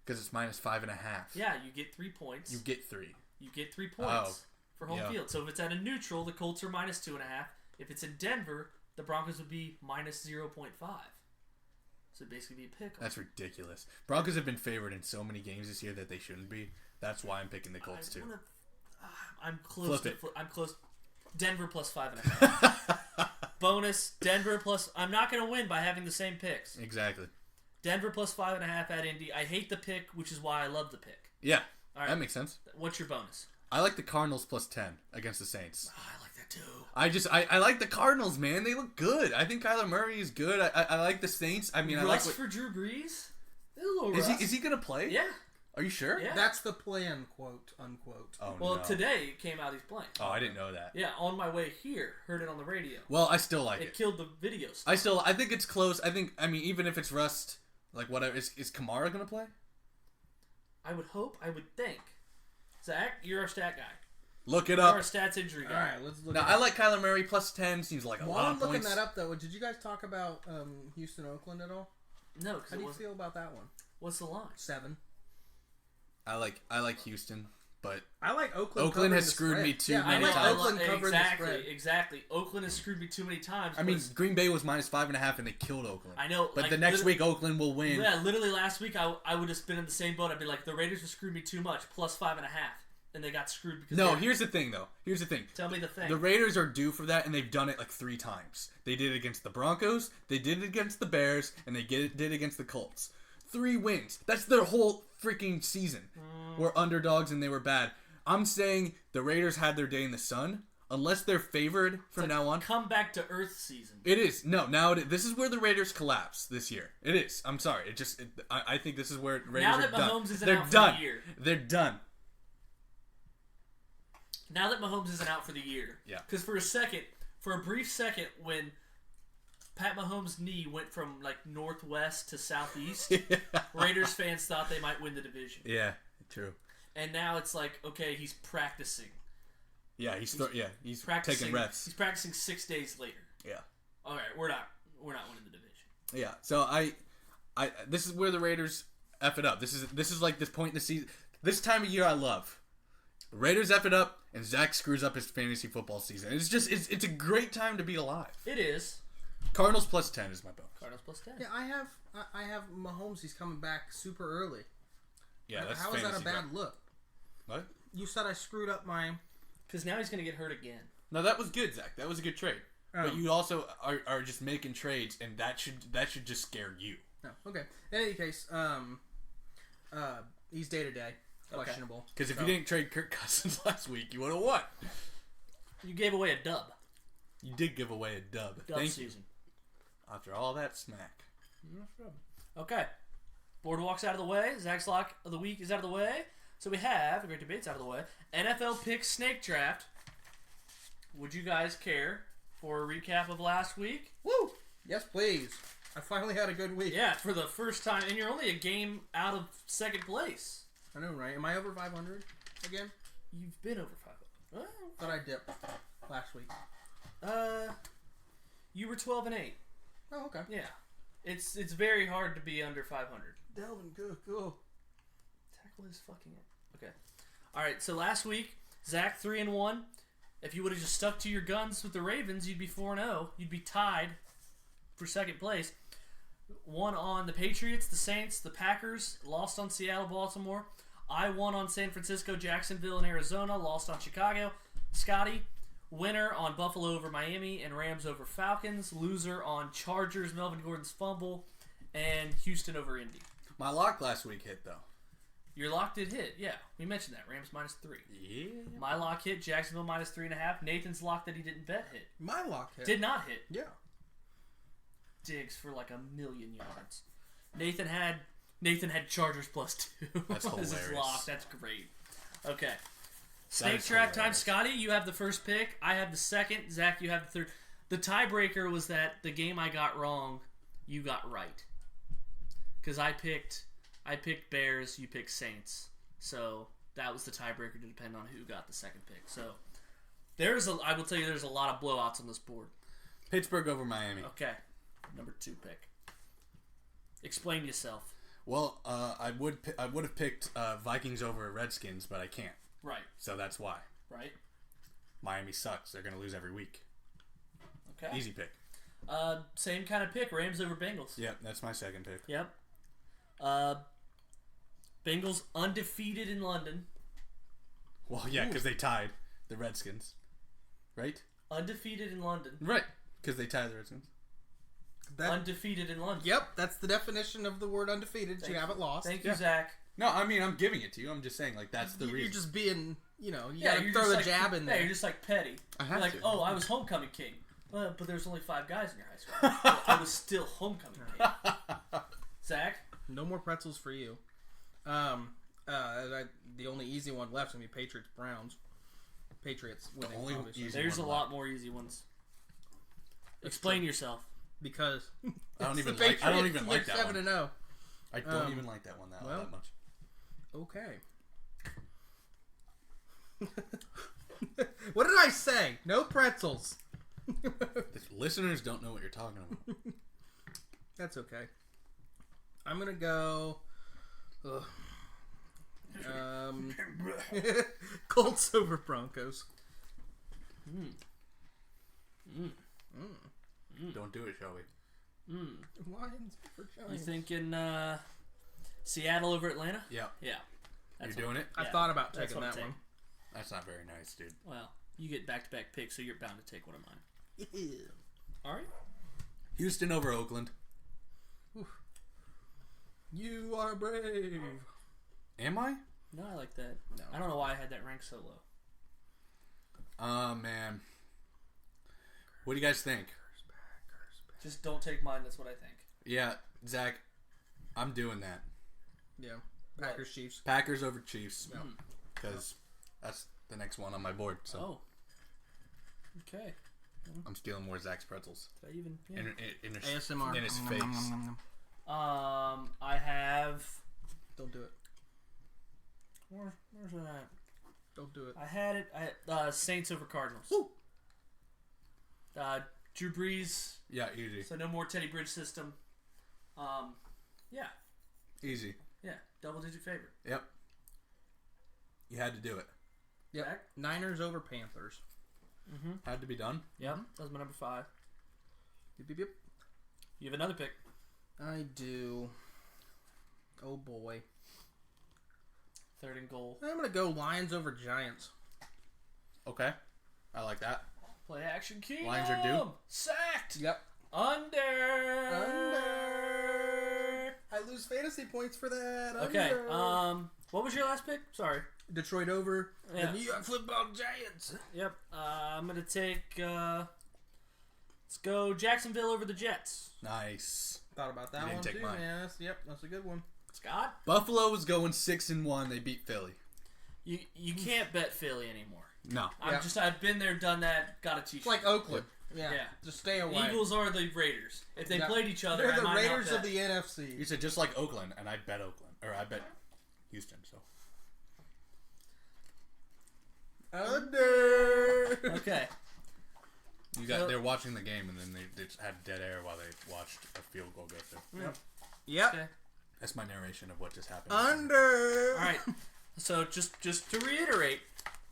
Because it's minus 5.5. Yeah, you get 3 points. You get 3. You get 3 points for home field. So if it's at a neutral, the Colts are minus 2.5. If it's in Denver, the Broncos would be minus 0.5. So it'd basically be a pick. That's ridiculous. Broncos have been favored in so many games this year that they shouldn't be. That's why I'm picking the Colts too. I'm close. I'm close. Denver plus 5.5. Bonus. Denver plus. I'm not going to win by having the same picks. Exactly. Denver plus 5.5 at Indy. I hate the pick, which is why I love the pick. Yeah. All right. That makes sense. What's your bonus? I like the Cardinals plus 10 against the Saints. Oh, I like that too. I like the Cardinals, man. They look good. I think Kyler Murray is good. I like the Saints. I mean, I like for Drew Brees. Is he gonna play? Yeah. Are you sure? Yeah. That's the plan, quote unquote. Oh, well, no. Today it came out he's playing. Oh, I didn't know that. Yeah, on my way here, heard it on the radio. Well, I still like it. It killed the videos. I think it's close. I mean, even if it's rust, like whatever, is Kamara gonna play? I would hope. I would think. Zach, you're our stat guy. Look it up. You're our stats injury guy. All right, let's look. Now, I like Kyler Murray plus 10. Seems like a While lot I'm of looking points. that up, though, did you guys talk about Houston, Oakland at all? No, because how do you feel about that one? What's the line? 7. I like Houston but I like Oakland. Oakland has the screwed spread. me too Yeah, many I like times. Oakland covering the spread. Exactly. Oakland has screwed me too many times. I mean, Green Bay was -5.5 and they killed Oakland. I know. But like, the next week, Oakland will win. Yeah, literally last week, I would have been in the same boat. I'd be like, the Raiders have screwed me too much, +5.5. And they got screwed because No, here's the thing, though. Here's the thing. Tell me the thing. The Raiders are due for that, and they've done it like 3 times. They did it against the Broncos, they did it against the Bears, and they did it against the Colts. 3 wins. That's their whole freaking season. Were underdogs and they were bad. I'm saying the Raiders had their day in the sun. Unless they're favored from now on. Come back to earth season. It is. No, this is where the Raiders collapse this year. It is. I'm sorry. I think this is where Raiders now that are done. Mahomes isn't They're out done. for the year. They're done. Now that Mahomes isn't out for the year. Yeah. Because for a brief second, when Pat Mahomes' knee went from like northwest to southeast, Raiders fans thought they might win the division. Yeah, true. And now it's like, okay, he's practicing. Yeah, he's practicing, taking reps. He's practicing 6 days later. Yeah. All right, we're not winning the division. Yeah. So I this is where the Raiders F it up. This is like this point in the season. This time of year I love. The Raiders F it up and Zach screws up his fantasy football season. It's a great time to be alive. It is. Cardinals +10 is my bonus. Cardinals +10. Yeah, I have Mahomes. He's coming back super early. Yeah, that's how is that a bad look? What? You said I screwed up my. Because now he's going to get hurt again. No, that was good, Zach. That was a good trade. But you also are just making trades, and that should just scare you. No, okay. In any case, he's day to day, questionable. Because if you didn't trade Kirk Cousins last week, you would have won. You gave away a dub. You did give away a dub. Thank season. You. After all that smack. Okay. Boardwalk's out of the way. Zach's lock of the week is out of the way. So we have the great debates out of the way. NFL picks snake draft. Would you guys care for a recap of last week? Woo! Yes, please. I finally had a good week. Yeah, for the first time, and you're only a game out of second place. I know, right? Am I over 500 again? You've been over 500. Thought I dipped last week. You were 12-8. Oh, okay. Yeah, it's very hard to be under 500. Delvin Cook, go. Tackle is fucking it. Okay. All right. So last week, Zach 3-1. If you would have just stuck to your guns with the Ravens, you'd be 4-0. You'd be tied for second place. Won on the Patriots, the Saints, the Packers. Lost on Seattle, Baltimore. I won on San Francisco, Jacksonville, and Arizona. Lost on Chicago. Scotty, winner on Buffalo over Miami and Rams over Falcons. Loser on Chargers, Melvin Gordon's fumble, and Houston over Indy. My lock last week hit, though. Your lock did hit, yeah. We mentioned that. Rams -3. Yeah. My lock hit. Jacksonville -3.5. Nathan's lock that he didn't bet hit. My lock hit. Did not hit. Yeah. Diggs for like 1,000,000 yards. Nathan had Chargers +2. That's as his hilarious. lock. That's great. Okay. Snake draft time. Scotty, you have the first pick. I have the second. Zach, you have the third. The tiebreaker was that the game I got wrong, you got right. Because I picked Bears, you picked Saints. So that was the tiebreaker to depend on who got the second pick. So I will tell you there's a lot of blowouts on this board. Pittsburgh over Miami. Okay. Number 2 pick. Explain yourself. Well, I would have picked Vikings over Redskins, but I can't. Right. So that's why. Right. Miami sucks. They're going to lose every week. Okay. Easy pick. Same kind of pick. Rams over Bengals. Yep, that's my second pick. Yep. Bengals undefeated in London. Well, yeah, because they tied the Redskins. Right? Undefeated in London. Right. Because they tied the Redskins. Undefeated in London. Yep, that's the definition of the word undefeated. So you haven't lost. Thank you, Zach. No, I mean, I'm giving it to you. I'm just saying, like, that's the reason. You're just being, you gotta you're throw the like, jab in there. Yeah, you're just like petty. I have like, to. oh, I was homecoming king. Well, but there's only 5 guys in your high school. Well, I was still homecoming king. Zach? No more pretzels for you. The only easy one left is going to be Patriots-Browns. Patriots winning, only obviously. easy There's a one lot more easy ones. Explain yourself. Because I don't it's even the like. I don't Patriots, even like that one. 7-0. I don't even like that one that much. Okay. What did I say? No pretzels. The listeners don't know what you're talking about. That's okay. I'm gonna go. Colts over Broncos. Don't do it, shall we? Lions over Giants. You thinking Seattle over Atlanta? Yeah. Yeah. You're doing it? I thought about That's taking what I'm that one. That's not very nice, dude. Well, you get back-to-back picks, so you're bound to take one of mine. Yeah. All right. Houston over Oakland. You are brave. Am I? No, I like that. No. I don't know why I had that ranked so low. Oh, man. What do you guys think? Just don't take mine. That's what I think. Yeah, Zach, I'm doing that. Yeah. Packers, Chiefs. Packers over Chiefs. Because that's the next one on my board. So Oh. Okay. I'm stealing more Zach's pretzels. Did I even? Yeah. In his, ASMR. in his face. I have. Don't do it. Where's it at? Don't do it. I had it. Saints over Cardinals. Woo. Drew Brees. Yeah, easy. So no more Teddy Bridge system. Yeah. Easy. Yeah. Double-digit favorite. Yep. You had to do it. Yep. Zach? Niners over Panthers. Had to be done. Yep. That was my number 5. Yep, yep, yep. You have another pick. I do. Oh boy. 3rd and goal. I'm gonna go Lions over Giants. Okay. I like that. Play action key. Lions are due. Sacked. Yep. Under. I lose fantasy points for that. Okay. Under. What was your last pick? Sorry. Detroit over Yeah. the New York Football Giants. Yep. I'm gonna take. Let's go Jacksonville over the Jets. Nice. Thought about that You didn't one take too, mine. man. That's a good one. Scott. Buffalo was going 6-1. They beat Philly. You can't bet Philly anymore. No. I've been there, done that, got a t-shirt. It's like Oakland. Yeah. Yeah. Just stay away. Eagles are the Raiders. If they Yeah. played each other, They're I the might Raiders not of bet. the NFC. You said just like Oakland, and I bet Oakland. Or I bet Houston, so. Under. Okay. They're watching the game, and then they just had dead air while they watched a field goal go through. Yep. Okay. That's my narration of what just happened. Under. All right. So just to reiterate,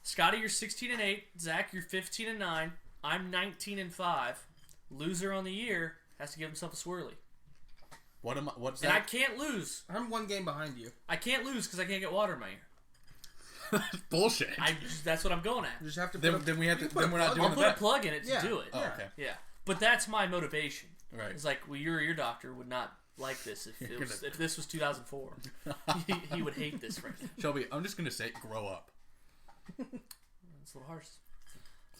Scotty, you're 16-8. Zach, you're 15-9. I'm 19-5. Loser on the year has to give himself a swirly. What's And I that? can't lose. I'm one game behind you. I can't lose because I can't get water in my ear. Bullshit. That's what I'm going at. You just have to. Then we have to. Then we're not doing I'll the put a bet. plug in it to Yeah. do it. Oh, Yeah. okay. Yeah. But that's my motivation. Right. It's like, well, your ear doctor would not like this if this was 2004. he would hate this right now. Shelby, I'm just gonna say, grow up. It's a little harsh.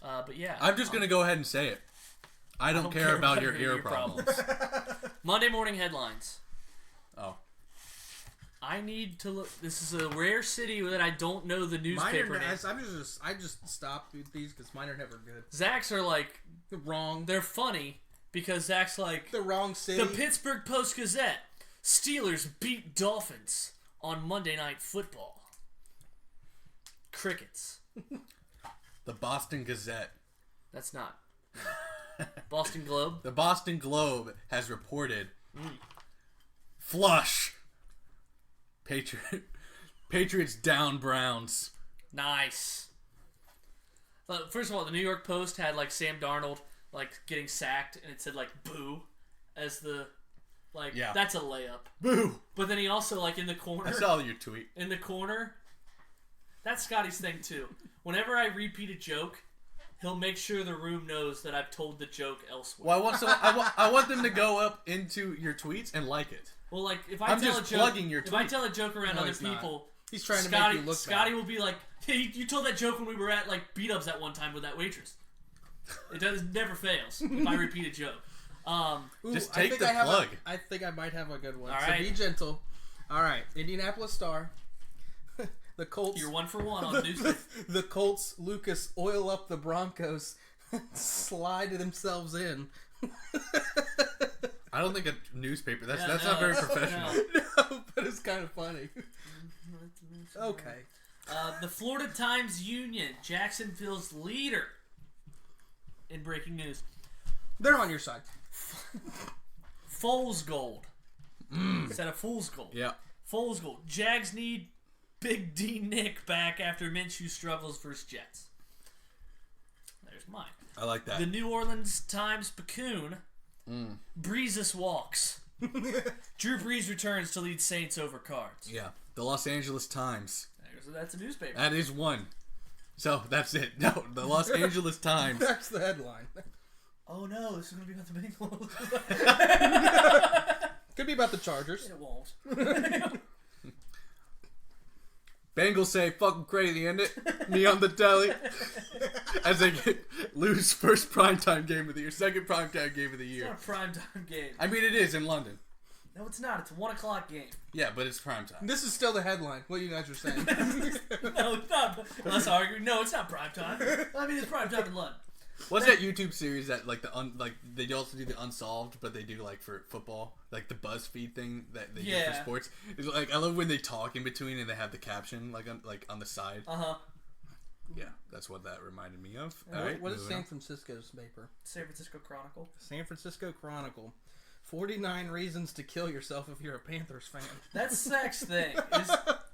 But yeah. I'm just gonna go ahead and say it. I don't care about your ear problems. Monday morning headlines. Oh. I need to look. This is a rare city that I don't know the newspaper name. I just stopped with these because mine are never good. Zach's are like Wrong. they're funny because Zach's like The wrong city. the Pittsburgh Post-Gazette. Steelers beat Dolphins on Monday Night Football. Crickets. The Boston Gazette. That's not. Boston Globe. The Boston Globe has reported flush. Patriots down Browns. Nice. First of all, the New York Post had like Sam Darnold like getting sacked, and it said like "boo" as the like. Yeah. That's a layup. Boo! But then he also like in the corner. I saw your tweet. In the corner. That's Scotty's thing too. Whenever I repeat a joke, he'll make sure the room knows that I've told the joke elsewhere. Well, I want them to go up into your tweets and like it. Well, like if I I'm tell just a joke, plugging your if I tweet. tell a joke around No, other he's not. people, He's trying to Scotty, make you look Scotty bad. will be like, "Hey, you told that joke when we were at like beat-ups at one time with that waitress." It never fails if I repeat a joke. Ooh, Just I take think the I have plug. I think I might have a good one. All So right. be gentle. All right, Indianapolis Star. The Colts. You're 1 for 1 on the newspaper. The Colts, Lucas, oil up the Broncos, slide themselves in. I don't think a newspaper. That's Yeah, not very no, professional. no. No, but it's kind of funny. Okay. The Florida Times Union, Jacksonville's leader in breaking news. They're on your side. Fool's gold. Instead of fool's gold. Yeah. Fool's gold. Jags need Big D Nick back after Minshew struggles versus Jets. There's mine. I like that. The New Orleans Times Paccoon. Breezes walks. Drew Brees returns to lead Saints over Cards. Yeah. The Los Angeles Times. That's a newspaper. That is one. So that's it. No, the Los Angeles Times. That's the headline. Oh no, this is going to be about the Bengals. Could be about the Chargers. It won't. Bengals say fucking crazy, isn't it? Me on the telly. As they lose first primetime game of the year, second primetime game of the year. It's not a primetime game. I mean, it is in London. No, it's not. It's a 1 o'clock game. Yeah, but it's primetime. This is still the headline. What you guys are saying? No, it's not. Let's argue. No, it's not primetime. I mean, it's primetime in London. What's that YouTube series that like they also do the Unsolved, but they do like for football, like the BuzzFeed thing that they do for sports. It's like I love when they talk in between and they have the caption like on the side. Yeah, that's what that reminded me of. All right, what is San Francisco's paper? San Francisco Chronicle. San Francisco Chronicle. 49 reasons to kill yourself if you're a Panthers fan. That's Zach's thing.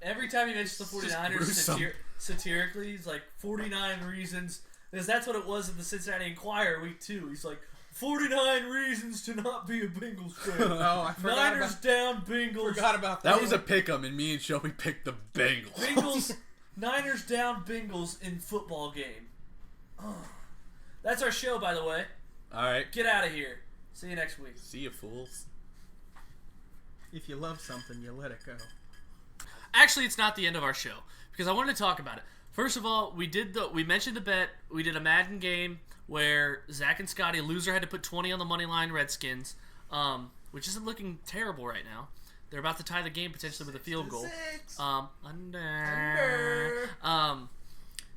Every time he mentions the 49ers satirically, he's like, 49 reasons. Because that's what it was in the Cincinnati Enquirer week 2. He's like, 49 reasons to not be a Bengals fan. Oh, I forgot Niners down Bengals. Forgot about that. That was a pick-em, and me and Shelby picked the Bengals. Niners down Bengals in football game. Oh. That's our show, by the way. All right. Get out of here. See you next week. See you, fools. If you love something, you let it go. Actually, it's not the end of our show because I wanted to talk about it. First of all, we mentioned the bet. We did a Madden game where Zach and Scotty, a loser, had to put 20 on the money line Redskins, which isn't looking terrible right now. They're about to tie the game potentially with a field goal. Under.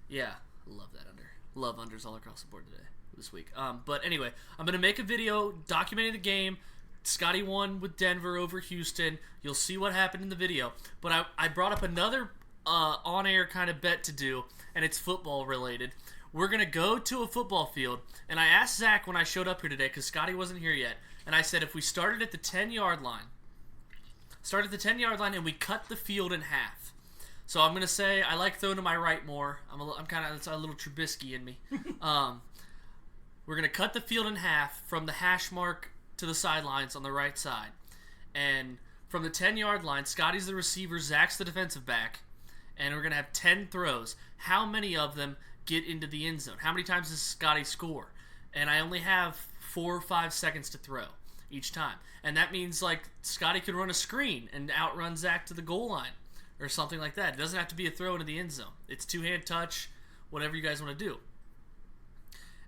Yeah, love that under. Love unders all across the board today. This week. But anyway, I'm going to make a video documenting the game. Scotty won with Denver over Houston. You'll see what happened in the video. But I brought up another on-air kind of bet to do, and it's football related. We're going to go to a football field, and I asked Zach when I showed up here today, because Scotty wasn't here yet, and I said if we started at the 10-yard line, and we cut the field in half. So I'm going to say I like throwing to my right more. I'm kind of, it's a little Trubisky in me. We're going to cut the field in half from the hash mark to the sidelines on the right side. And from the 10-yard line, Scotty's the receiver, Zach's the defensive back, and we're going to have 10 throws. How many of them get into the end zone? How many times does Scotty score? And I only have 4 or 5 seconds to throw each time. And that means, like, Scotty could run a screen and outrun Zach to the goal line or something like that. It doesn't have to be a throw into the end zone. It's two-hand touch, whatever you guys want to do.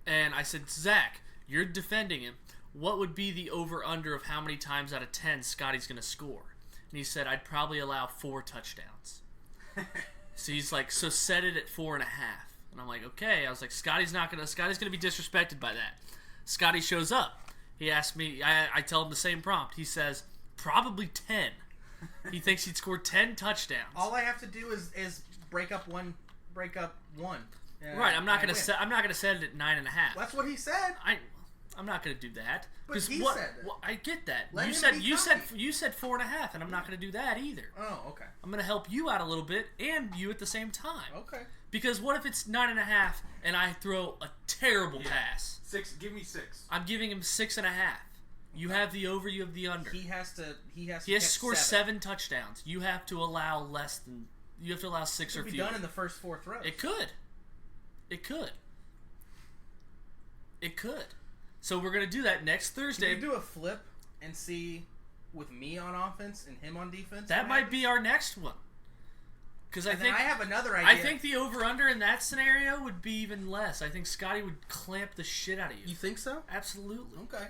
And I said, Zach, you're defending him. What would be the over-under of how many times out of 10 Scotty's going to score? And he said, I'd probably allow 4 touchdowns. So he's like, so set it at 4.5. And I'm like, okay. I was like, Scotty's going to be disrespected by that. Scotty shows up. He asked me, I tell him the same prompt. He says, probably 10. He thinks he'd score 10 touchdowns. All I have to do is break up one. Right, I'm not gonna set it at 9.5. That's what he said. I'm not gonna do that. But he said it. I get that. Let you said 4.5, and I'm not gonna do that either. Oh, okay. I'm gonna help you out a little bit and you at the same time. Okay. Because what if it's 9.5 and I throw a terrible pass? 6. Give me 6. I'm giving him 6.5. You have the over. You have the under. He has to score 7 touchdowns. You have to allow less than. You have to allow 6 or fewer. It could be done in the first 4 throws. It could. So we're gonna do that next Thursday. Can we do a flip and see with me on offense and him on defense? That might be our next one. Because I think I have another idea. I think the over/under in that scenario would be even less. I think Scotty would clamp the shit out of you. You think so? Absolutely. Okay.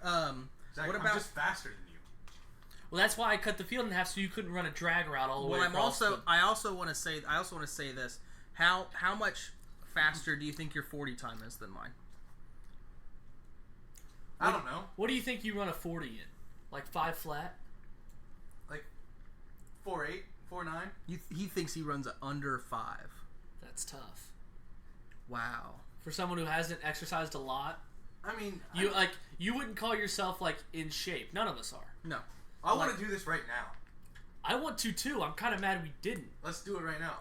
Zach, what about? I'm just faster than you. Well, that's why I cut the field in half so you couldn't run a drag route all the way across. I also want to say this. How much faster do you think your 40 time is than mine? I don't know. What do you think you run a 40 in? Like 5 flat? Like 4.8, 4.9? He thinks he runs under 5. That's tough. Wow. For someone who hasn't exercised a lot. I mean, you wouldn't call yourself like in shape. None of us are. No. I want to do this right now. I want to too. I'm kind of mad we didn't. Let's do it right now.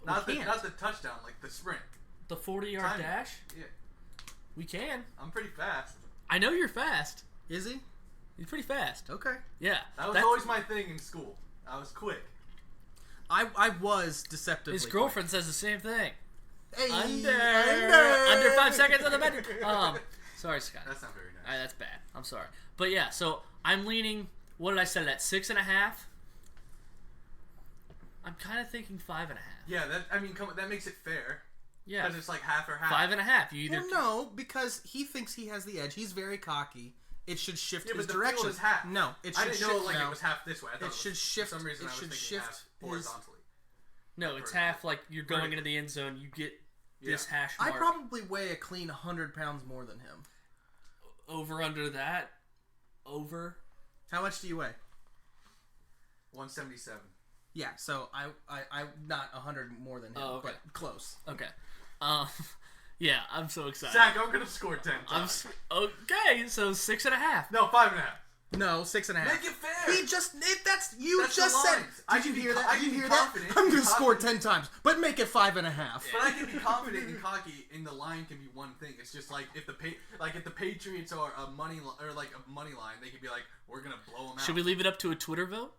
Not the touchdown, like the sprint. The 40-yard dash? Yeah. We can. I'm pretty fast. I know you're fast. Is he? He's pretty fast. Okay. Yeah. That's always my thing in school. I was quick. I was deceptively His girlfriend says the same thing. Hey, Under 5 seconds on the bed. Sorry, Scott. That's not very nice. That's bad. I'm sorry. But yeah, so I'm leaning, what did I set it at? 6.5? I'm kind of thinking 5.5. Yeah, that makes it fair. Yeah. Because it's like half or half. 5.5. You either... Well, no, because he thinks he has the edge. He's very cocky. It should shift his but the direction. field is half. No, it should I didn't shift. know it was half this way. I thought it should shift. For some reason, it I was should thinking shift half horizontally. No, it's half like you're going into the end zone. You get this hash mark. I probably weigh a clean 100 pounds more than him. Over under that. Over. How much do you weigh? 177. Yeah, so I'm not 100 more than him, but close. Okay. Yeah, I'm so excited. Zach, I'm gonna score 10 times. Okay, so 6.5. No, 5.5. No, 6.5. Make it fair. He just That's just said. I Did you can hear be- that? I Did can you be hear that? confident. I'm gonna score 10 times, but make it 5.5. But I can be confident and cocky, and the line can be one thing. It's just like if the Patriots are a money money line, they could be like, we're gonna blow them out. Should we leave it up to a Twitter vote?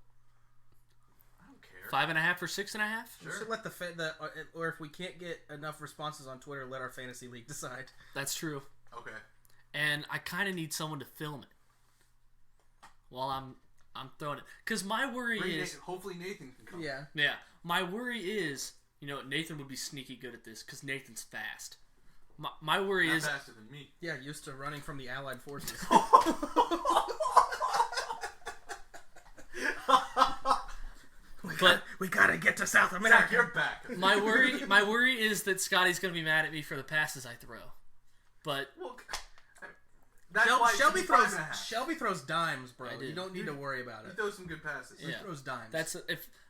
I don't care. 5.5 or 6.5? We should let or if we can't get enough responses on Twitter, let our fantasy league decide. That's true. Okay. And I kind of need someone to film it while I'm throwing it, because my worry is hopefully Nathan can come. Yeah. My worry is, Nathan would be sneaky good at this because Nathan's fast. My worry Not is faster than me. Yeah, used to running from the Allied forces. we gotta get to South America. Zach, you're back. my worry is that Scotty's gonna be mad at me for the passes I throw, but. Well, that's why Shelby throws dimes, bro. I do. You don't need to worry about He it. throws some good passes. He throws dimes. That's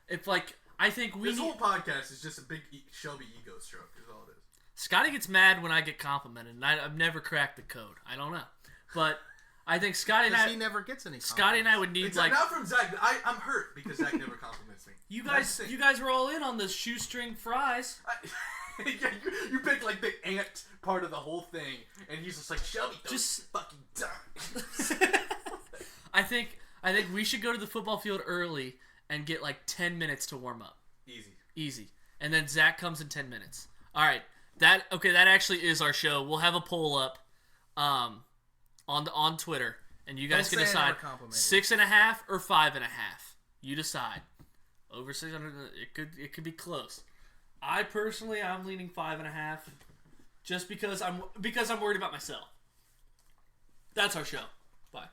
if like I think we This need. whole podcast is just a big Shelby ego stroke. Is all it is. Scotty gets mad when I get complimented, and I've never cracked the code. I don't know, but I think Scotty and I. he never gets any. Scotty and I would need It's like. not from Zach. I'm hurt because Zach never compliments me. You guys were all in on the shoestring fries. Yeah, you picked like the ant part of the whole thing, and he's just like, Shelby, Just fucking die. I think we should go to the football field early and get like 10 minutes to warm up. Easy. And then Zach comes in 10 minutes. All right. That actually is our show. We'll have a poll up on Twitter, and you guys can decide 6.5 or 5.5. You decide. Over 600, it could be close. I'm leaning 5.5, just because I'm worried about myself. That's our show. Bye.